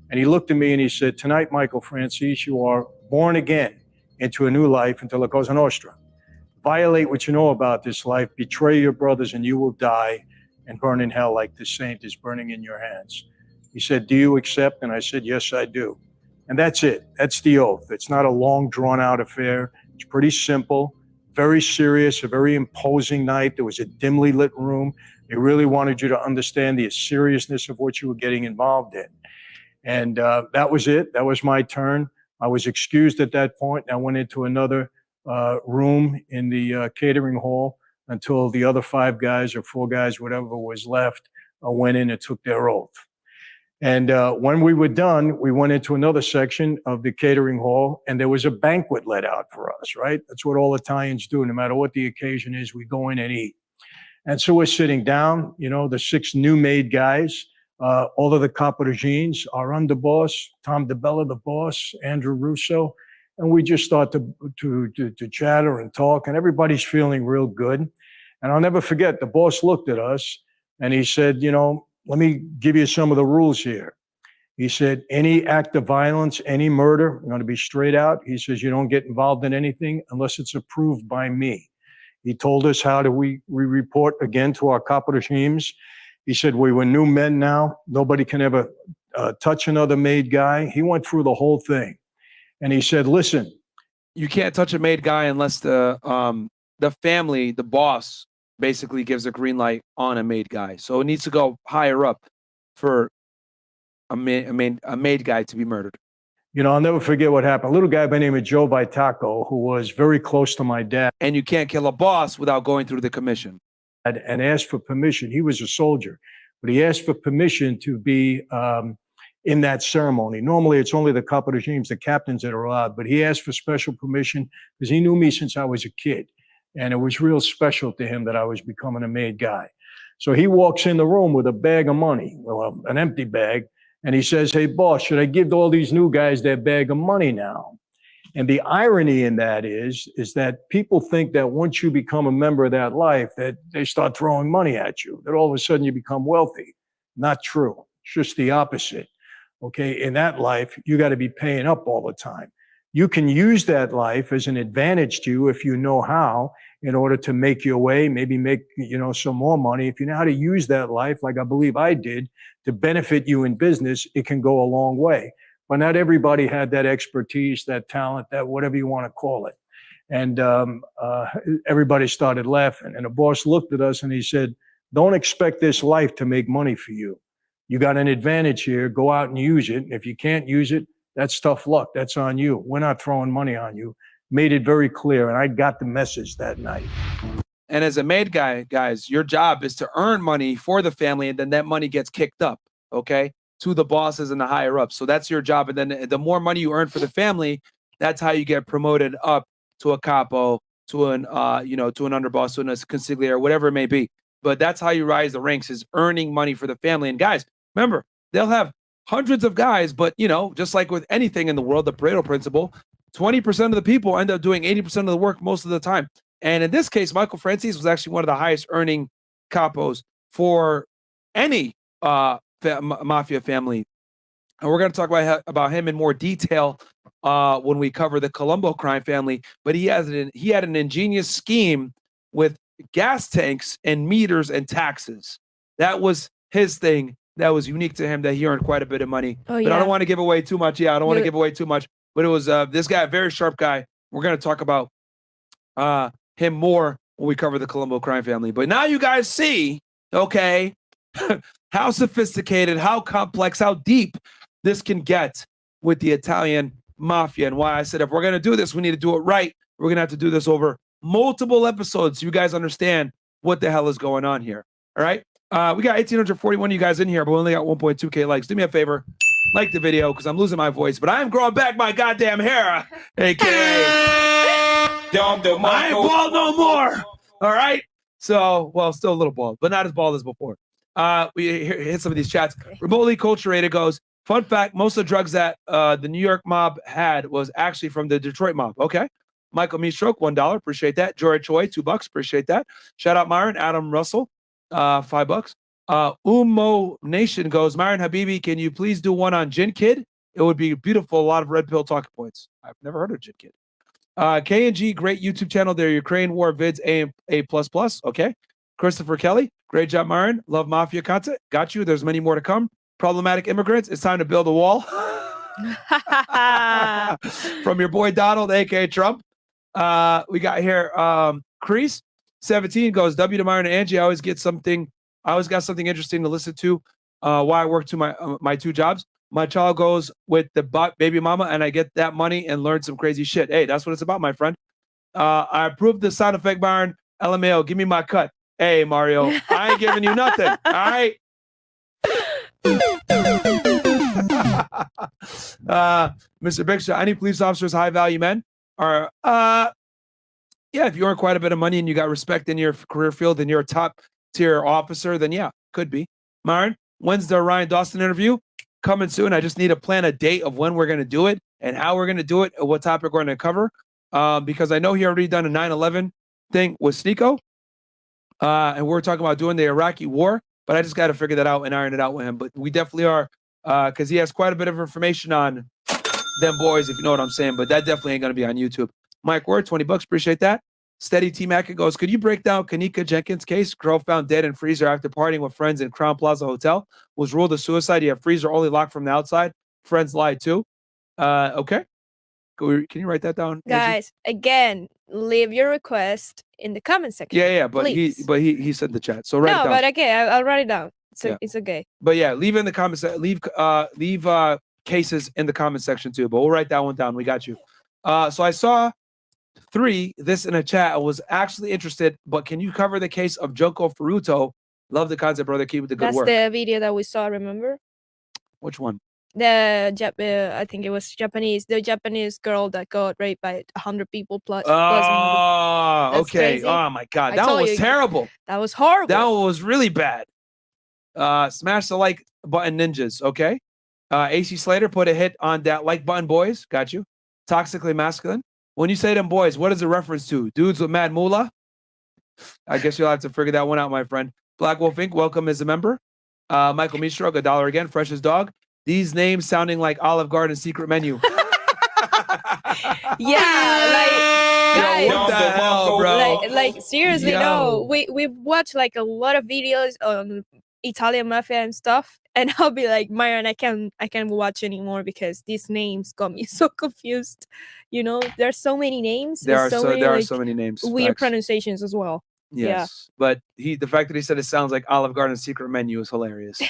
And he looked at me and he said, tonight, Michael Franzese, you are born again into a new life, into La Cosa Nostra. Violate what you know about this life, betray your brothers, and you will die and burn in hell like the saint is burning in your hands. He said, do you accept? And I said, yes, I do. And that's it. That's the oath. It's not a long, drawn-out affair. It's pretty simple, very serious, a very imposing night. There was a dimly lit room. They really wanted you to understand the seriousness of what you were getting involved in. And that was it. That was my turn. I was excused at that point. I went into another room in the catering hall until the other 5 guys or 4 guys, whatever was left, went in and took their oath. And when we were done, we went into another section of the catering hall, and there was a banquet let out for us, right? That's what all Italians do. No matter what the occasion is, we go in and eat. And so we're sitting down, you know, the 6 new made guys, all of the caporigines, our underboss, Tom DeBella, the boss, Andrew Russo, and we just start to chatter and talk, and everybody's feeling real good. And I'll never forget, the boss looked at us, and he said, you know, let me give you some of the rules here. He said, any act of violence, any murder, I'm going to be straight out. He says, you don't get involved in anything unless it's approved by me. He told us how do we report again to our caporegimes. He said, we were new men now. Nobody can ever touch another made guy. He went through the whole thing. And he said, listen. You can't touch a made guy unless the family, the boss, basically gives a green light on a made guy. So it needs to go higher up for a made guy to be murdered. You know, I'll never forget what happened. A little guy by the name of Joe Vitaco, who was very close to my dad. And you can't kill a boss without going through the commission. And asked for permission. He was a soldier, but he asked for permission to be in that ceremony. Normally, it's only the caporegimes, the captains that are allowed, but he asked for special permission because he knew me since I was a kid. And it was real special to him that I was becoming a made guy. So he walks in the room with a bag of money, well, an empty bag, and he says, hey, boss, should I give all these new guys their bag of money now? And the irony in that is that people think that once you become a member of that life, that they start throwing money at you, that all of a sudden you become wealthy. Not true. It's just the opposite. Okay, in that life, you got to be paying up all the time. You can use that life as an advantage to you if you know how, in order to make your way, maybe make, you know, some more money. If you know how to use that life, like I believe I did, to benefit you in business, it can go a long way. But not everybody had that expertise, that talent, that whatever you want to call it. And everybody started laughing. And the boss looked at us and he said, don't expect this life to make money for you. You got an advantage here. Go out and use it. If you can't use it, that's tough luck. That's on you. We're not throwing money on you. Made it very clear. And I got the message that night. And as a made guy, guys, your job is to earn money for the family, and then that money gets kicked up, okay, to the bosses and the higher ups. So that's your job. And then the more money you earn for the family, that's how you get promoted up to a capo, to an to an underboss, to a consigliere, whatever it may be. But that's how you rise the ranks, is earning money for the family. And guys, remember, they'll have hundreds of guys, but, you know, just like with anything in the world, the Pareto principle, 20% of the people end up doing 80% of the work most of the time. And in this case, Michael Franzese was actually one of the highest earning capos for any mafia family. And we're going to talk about him in more detail when we cover the Colombo crime family. But he had an ingenious scheme with gas tanks and meters and taxes. That was his thing. That was unique to him, that he earned quite a bit of money. Oh, but I don't want to give away too much. Yeah, I don't want to give away too much. But it was this guy, a very sharp guy. We're going to talk about him more when we cover the Colombo crime family. But now you guys see, okay, how sophisticated, how complex, how deep this can get with the Italian mafia, and why I said if we're going to do this, we need to do it right. We're going to have to do this over multiple episodes so you guys understand what the hell is going on here. All right? We got 1,841 of you guys in here, but we only got 1.2K likes. Do me a favor. Like the video, because I'm losing my voice, but I am growing back my goddamn hair, aka I ain't bald no more. All right, so still a little bald, but not as bald as before. We hit some of these chats. Remotely Culturated goes, fun fact: most of the drugs that the New York mob had was actually from the Detroit mob. Okay, Michael Meestroke, $1, appreciate that. Jory Choi, $2, appreciate that. Shout out Myron, Adam Russell, $5. Umo Nation goes, Myron Habibi, can you please do one on Gin Kid? It would be beautiful. A lot of red pill talking points. I've never heard of Gin Kid. K&G, great YouTube channel. Their Ukraine war vids, A++. Okay. Christopher Kelly, great job, Myron. Love Mafia content. Got you. There's many more to come. Problematic immigrants. It's time to build a wall. From your boy Donald, aka Trump. We got here Crease 17 goes, W to Myron and Angie. I always got something interesting to listen to while I work to my two jobs. My child goes with the baby mama, and I get that money and learn some crazy shit. Hey, that's what it's about, my friend. I approved the sound effect, Byron. LMAO, give me my cut. Hey, Mario, I ain't giving you nothing. All right. Mr. Big Shot, any police officers, high value men? Or yeah, if you earn quite a bit of money and you got respect in your career field and you're a top tier officer, then yeah, could be. Myron, when's the Ryan Dawson interview? Coming soon. I just need to plan a date of when we're going to do it and how we're going to do it and what topic we're going to cover. Because I know he already done a 9/11 thing with Sneeko. And we're talking about doing the Iraqi war, but I just got to figure that out and iron it out with him. But we definitely are, because he has quite a bit of information on Dem Boyz, if you know what I'm saying. But that definitely ain't going to be on YouTube. Mike Ward, $20, appreciate that. Steady T Mac goes, could you break down Kanika Jenkins' case? Girl found dead in freezer after partying with friends in Crown Plaza Hotel. Was ruled a suicide. You have freezer only locked from the outside. Friends lied too. Okay. Can you write that down, guys? Angie? Again, leave your request in the comment section. Yeah, but please. he said the chat. So write it down. No, but okay, I'll write it down. It's okay. But yeah, leave in the comments. Leave cases in the comment section too. But we'll write that one down. We got you. So I saw this in a chat. I was actually interested, but can you cover the case of Joko Furuto? Love the concept, brother. Keep it the good work. That's the video that we saw, remember? Which one? I think it was the Japanese girl that got raped by 100 people plus. Oh, okay. Crazy. Oh my God, that one was terrible. That was horrible. That one was really bad. Smash the like button, ninjas. Okay. AC Slater put a hit on that like button, boys. Got you. Toxically masculine. When you say them boys, what is a reference to? Dudes with mad moolah? I guess you'll have to figure that one out, my friend. Black Wolf Inc., welcome as a member. Michael Meestroke, $1 again. Fresh as dog. These names sounding like Olive Garden secret menu. Yeah, like guys, what the hell, bro? Like seriously, no. We've watched like a lot of videos on Italian mafia and stuff, and I'll be like, Myron, I can't watch anymore because these names got me so confused. You know, there's so many names. There are so many names. Weird pronunciations as well. Yes, but the fact that he said it sounds like Olive Garden secret menu is hilarious.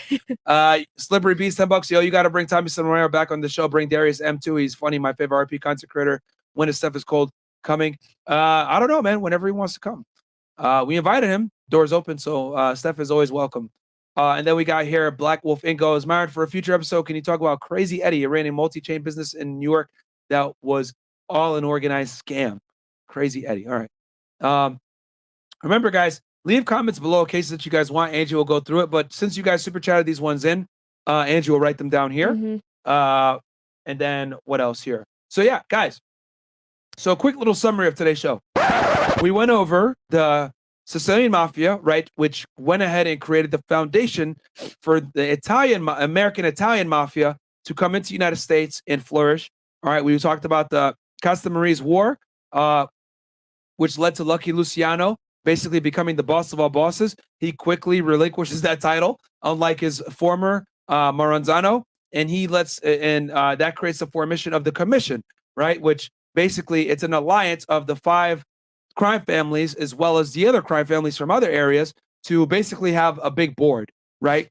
Slippery Beast, $10. Yo, you got to bring Tommy Sonorio back on the show. Bring Darius M2. He's funny. My favorite RP content creator. When his stuff is cold, coming. I don't know, man. Whenever he wants to come. We invited him. Doors open, so Steph is always welcome. And then we got here Black Wolf Ingo is married for a future episode. Can you talk about Crazy Eddie, a ran a multi-chain business in New York that was all an organized scam? Crazy Eddie. All right. Remember, guys, leave comments below cases that you guys want. Angie will go through it. But since you guys super chatted these ones in, Angie will write them down here. Mm-hmm. And then what else here? So yeah, guys, So, a quick little summary of today's show. We went over the Sicilian Mafia, right, which went ahead and created the foundation for the American Italian Mafia to come into the United States and flourish. All right, we talked about the Castellammarese War, which led to Lucky Luciano basically becoming the boss of all bosses. He quickly relinquishes that title, unlike his former Maranzano, and that creates the formation of the Commission, right? Which basically it's an alliance of the 5 crime families as well as the other crime families from other areas to basically have a big board, right?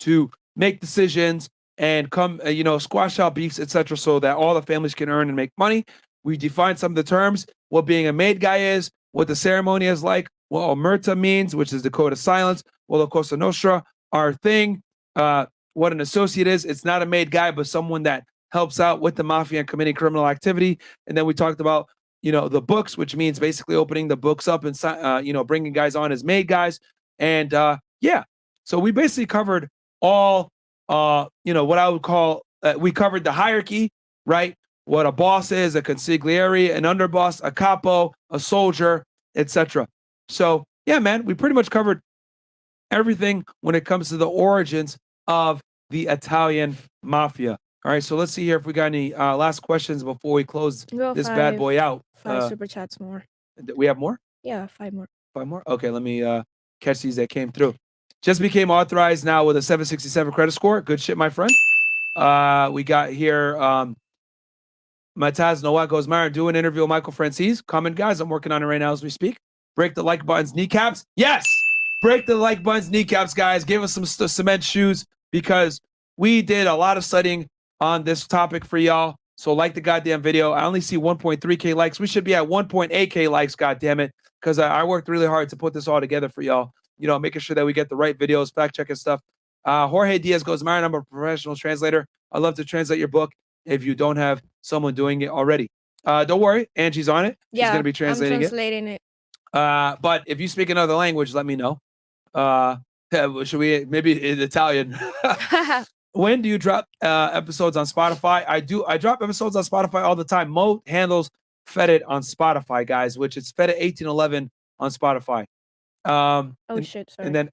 To make decisions and come, squash out beefs, etc., so that all the families can earn and make money. We define some of the terms, what being a made guy is, what the ceremony is like, what omerta means, which is the code of silence, what the Cosa Nostra, our thing, what an associate is. It's not a made guy, but someone that helps out with the mafia and committing criminal activity. And then we talked about, the books, which means basically opening the books up and, bringing guys on as made guys. And so we basically covered all, what I would call, we covered the hierarchy, right? What a boss is, a consigliere, an underboss, a capo, a soldier, etc. So, yeah, man, we pretty much covered everything when it comes to the origins of the Italian Mafia. All right, so let's see here if we got any last questions before we close this bad boy out. 5 super chats more. We have more? Yeah, 5 more. 5 more? Okay, let me catch these that came through. Just became authorized now with a 767 credit score. Good shit, my friend. We got here, Mataz Noah goes, Mayer, do an interview with Michael Franzese. Comment, guys. I'm working on it right now as we speak. Break the like button's kneecaps. Yes! Break the like button's kneecaps, guys. Give us some cement shoes because we did a lot of studying on this topic for y'all. So like the goddamn video. I only see 1.3K likes. We should be at 1.8K likes, goddammit, because I worked really hard to put this all together for y'all. Making sure that we get the right videos, fact checking stuff. Jorge Diaz goes, Mayer, I'm a professional translator. I'd love to translate your book if you don't have someone doing it already. Don't worry, Angie's on it. She's going to be translating it. But if you speak another language, let me know. Should we maybe in Italian? When do you drop episodes on Spotify? I drop episodes on Spotify all the time. Mo handles Fed on Spotify, guys, which is Fed 1811 on Spotify. Shit, sorry. And then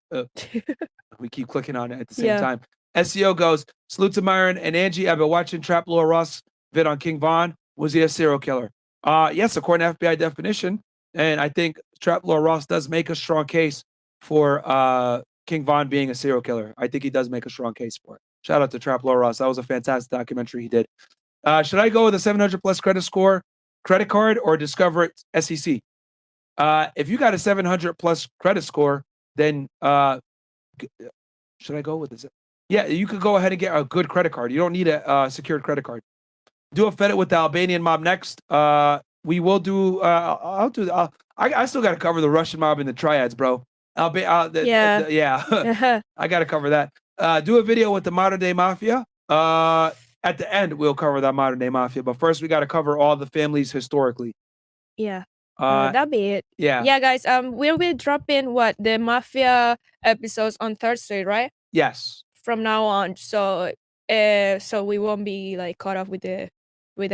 we keep clicking on it at the same time. SEO goes, salute to Myron and Angie. I've been watching Trap Law Ross vid on King Von. Was he a serial killer? Yes, according to FBI definition. And I think Trap Law Ross does make a strong case for King Von being a serial killer. I think he does make a strong case for it. Shout out to Trap Law Ross. That was a fantastic documentary he did. Should I go with a 700 plus credit score, credit card, or Discover It SEC? If you got a 700 plus credit score, then should I go with this? Yeah, you could go ahead and get a good credit card. You don't need a secured credit card. Do a Fed with the Albanian mob next. We will do. I'll do. I still got to cover the Russian mob and the triads, bro. I got to cover that. Do a video with the modern day mafia. At the end, we'll cover that modern day mafia. But first, we got to cover all the families historically. Yeah. That'll be it. Yeah, guys. We'll be dropping the mafia episodes on Thursday, right? Yes. From now on, so we won't be like caught up with the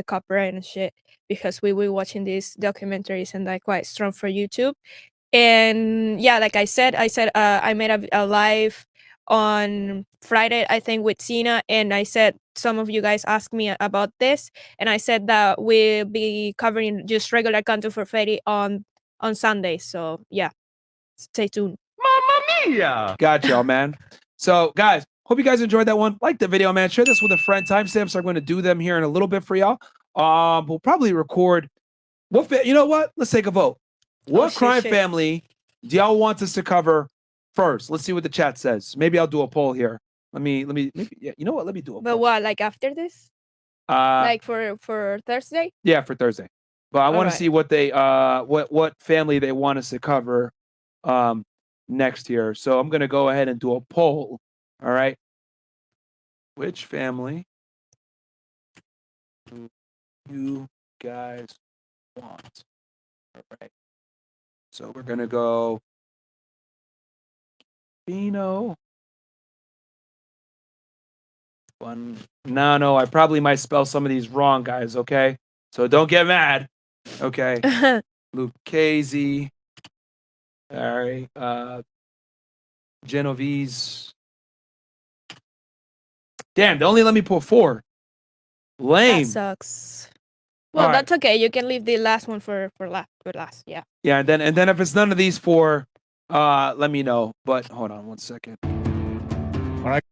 copyright and shit because we will be watching these documentaries and like quite strong for YouTube. And yeah, like I said, I made a live on Friday, I think, with Tina, and I said some of you guys asked me about this, and I said that we'll be covering just regular content for Freddy on Sunday. So yeah, stay tuned. Mamma mia! Got y'all, man. So guys, hope you guys enjoyed that one. Like the video, man. Share this with a friend. Timestamps are going to do them here in a little bit for y'all. We'll probably record. You know what? Let's take a vote. What crime family do y'all want us to cover first? Let's see what the chat says. Maybe I'll do a poll here. Let me. Yeah, you know what? Let me do a poll. But what? Like after this? Like for Thursday? Yeah, for Thursday. But I want to see what they what family they want us to cover next year. So I'm gonna go ahead and do a poll. All right. Which family do you guys want? All right. So we're gonna go Pino. No, I probably might spell some of these wrong, guys. Okay, so don't get mad. Okay. Lucchese. All right. Genovese. Damn, they only let me put 4. Lame. That sucks. Well, All right. that's okay. You can leave the last one for last. Yeah. Yeah, and then if it's none of these 4, let me know. But hold on one second. All right.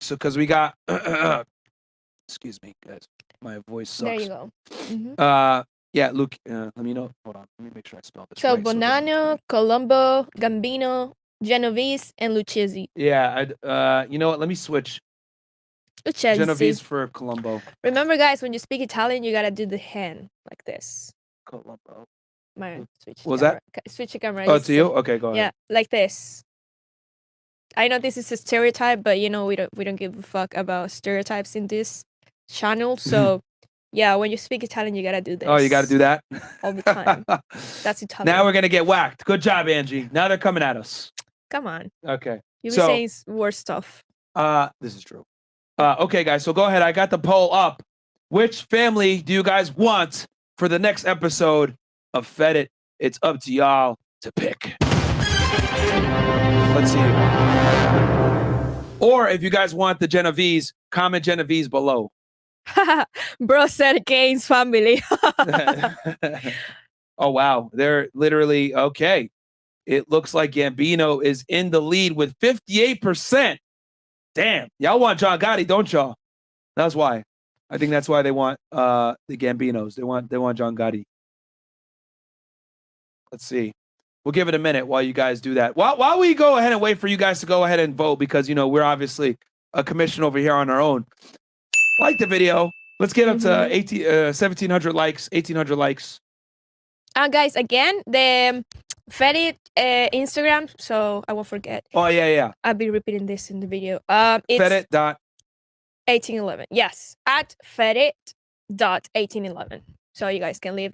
So because we got excuse me, guys. My voice sucks. There you go. Yeah, Luke, let me know. Hold on. Let me make sure I spell this So right. Bonanno, Colombo, Gambino, Genovese, and Lucchese. Yeah, you know what? Let me switch Lucchese. Genovese for Colombo. Remember, guys, when you speak Italian, you gotta do the hand like this. Colombo. Myron, switch. What was camera. that? Switch the camera. Oh, to you? Okay, go ahead. Yeah, like this. I know this is a stereotype, but you know we don't give a fuck about stereotypes in this channel. So yeah, when you speak Italian, you gotta do this. Oh, you gotta do that? All the time. That's Italian. Now we're gonna get whacked. Good job, Angie. Now they're coming at us. Come on. Okay. You were saying worse stuff. This is true. Okay, guys, so go ahead. I got the poll up. Which family do you guys want for the next episode of Fed It? It's up to y'all to pick. Let's see. Or if you guys want the Genovese, comment Genovese below. Bro said Gaines family. Oh, wow. They're literally, okay. It looks like Gambino is in the lead with 58%. Damn. Y'all want John Gotti, don't y'all? That's why. I think that's why they want the Gambinos. They want John Gotti. Let's see. We'll give it a minute while you guys do that. While we go ahead and wait for you guys to go ahead and vote, because, you know, we're obviously a commission over here on our own. Like the video. Let's get up to 1,700 likes, 1,800 likes. Guys, again, the Fed It Instagram, so I won't forget. Oh, yeah. I'll be repeating this in the video. It's Fedit.1811. Yes, at fedit.1811. So you guys can leave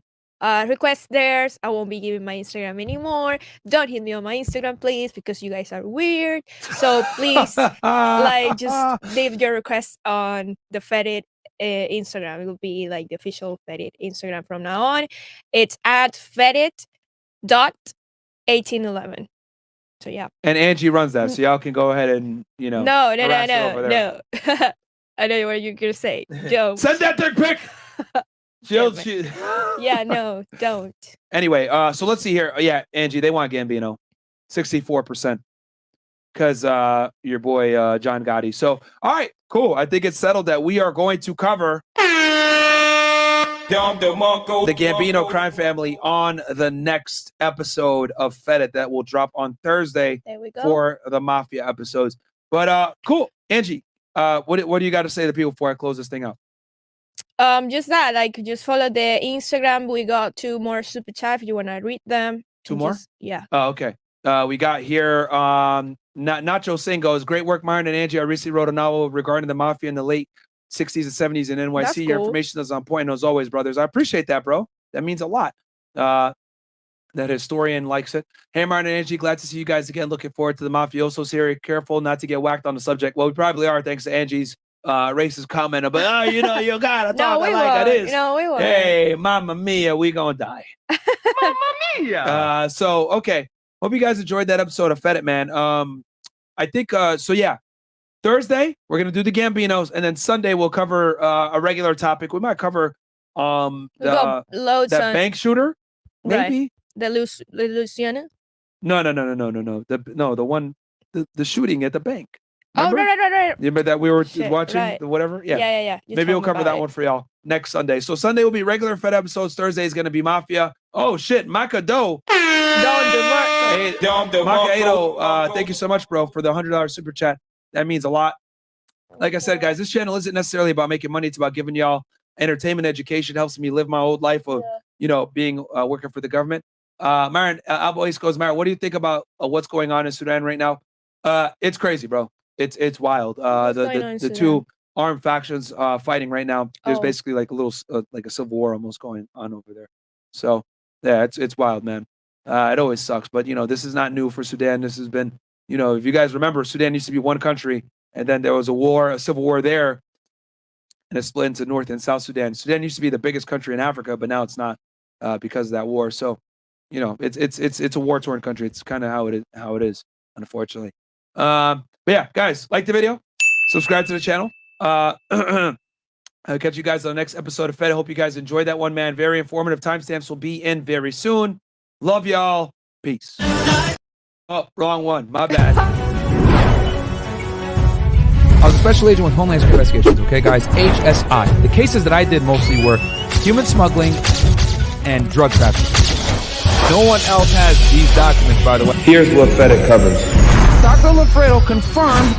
requests there. I won't be giving my Instagram anymore. Don't hit me on my Instagram, please, because you guys are weird. So please, like, just leave your requests on the Fedit Instagram. It will be like the official Fedit Instagram from now on. It's at fedit.1811. So yeah. And Angie runs that, so y'all can go ahead and, you know. No. I know what you're gonna say. Joe. Send that dick pic. Yeah, no, don't. Anyway, so let's see here. Yeah, Angie, they want Gambino, 64%, because your boy John Gotti. So, all right, cool. I think it's settled that we are going to cover the Gambino crime family on the next episode of Fed It that will drop on Thursday for the Mafia episodes. But cool, Angie. What do you got to say to people before I close this thing out? Just that, like, just follow the Instagram. We got 2 more super chat if you want to read them. 2 more? Yeah. Oh, okay. We got here Nacho Singos. Great work, Myron and Angie. I recently wrote a novel regarding the Mafia in the late 60s and 70s in NYC. That's Your cool. information is on point, as always, brothers. I appreciate that, bro. That means a lot. That historian likes it. Hey, Myron and Angie, glad to see you guys again. Looking forward to the Mafioso series. Careful not to get whacked on the subject. Well, we probably are, thanks to Angie's racist comment about, you know, you gotta talk like it is. No, we won't. Hey, Mamma Mia, we gonna die. Mamma Mia. So okay, hope you guys enjoyed that episode of Fed It, man. I think so. Yeah, Thursday we're gonna do the Gambinos, and then Sunday we'll cover a regular topic. We might cover that bank shooter, maybe. Right. The Luciano. No. The one, the shooting at the bank. Remember? Oh, right. Remember that we were watching right. whatever? Yeah. Maybe we'll cover that one for y'all next Sunday. So Sunday will be regular Fed episodes. Thursday is going to be Mafia. Oh, shit. Macado. Hey, Macado, thank you so much, bro, for the $100 super chat. That means a lot. Like I said, guys, this channel isn't necessarily about making money. It's about giving y'all entertainment, education. Helps me live my old life of, you know, being working for the government. Myron, Albo East goes, Myron, what do you think about what's going on in Sudan right now? It's crazy, bro. It's wild. The 2 armed factions fighting right now. There's basically like a little like a civil war almost going on over there. So yeah, it's wild, man. It always sucks, but you know, this is not new for Sudan. This has been, you know, if you guys remember, Sudan used to be one country, and then there was a civil war there and it's split into North and South Sudan. Sudan used to be the biggest country in Africa, but now it's not because of that war. So, you know, it's a war-torn country. It's kind of how it is, unfortunately. But yeah, guys, like the video, subscribe to the channel. I'll catch you guys on the next episode of Fed. I hope you guys enjoyed that one, man. Very informative. Timestamps will be in very soon. Love y'all. Peace. Oh, wrong one. My bad. I was a special agent with Homeland Security Investigations, okay, guys? HSI. The cases that I did mostly were human smuggling and drug trafficking. No one else has these documents, by the way. Here's what FedEx covers. Dr. Lafredo confirmed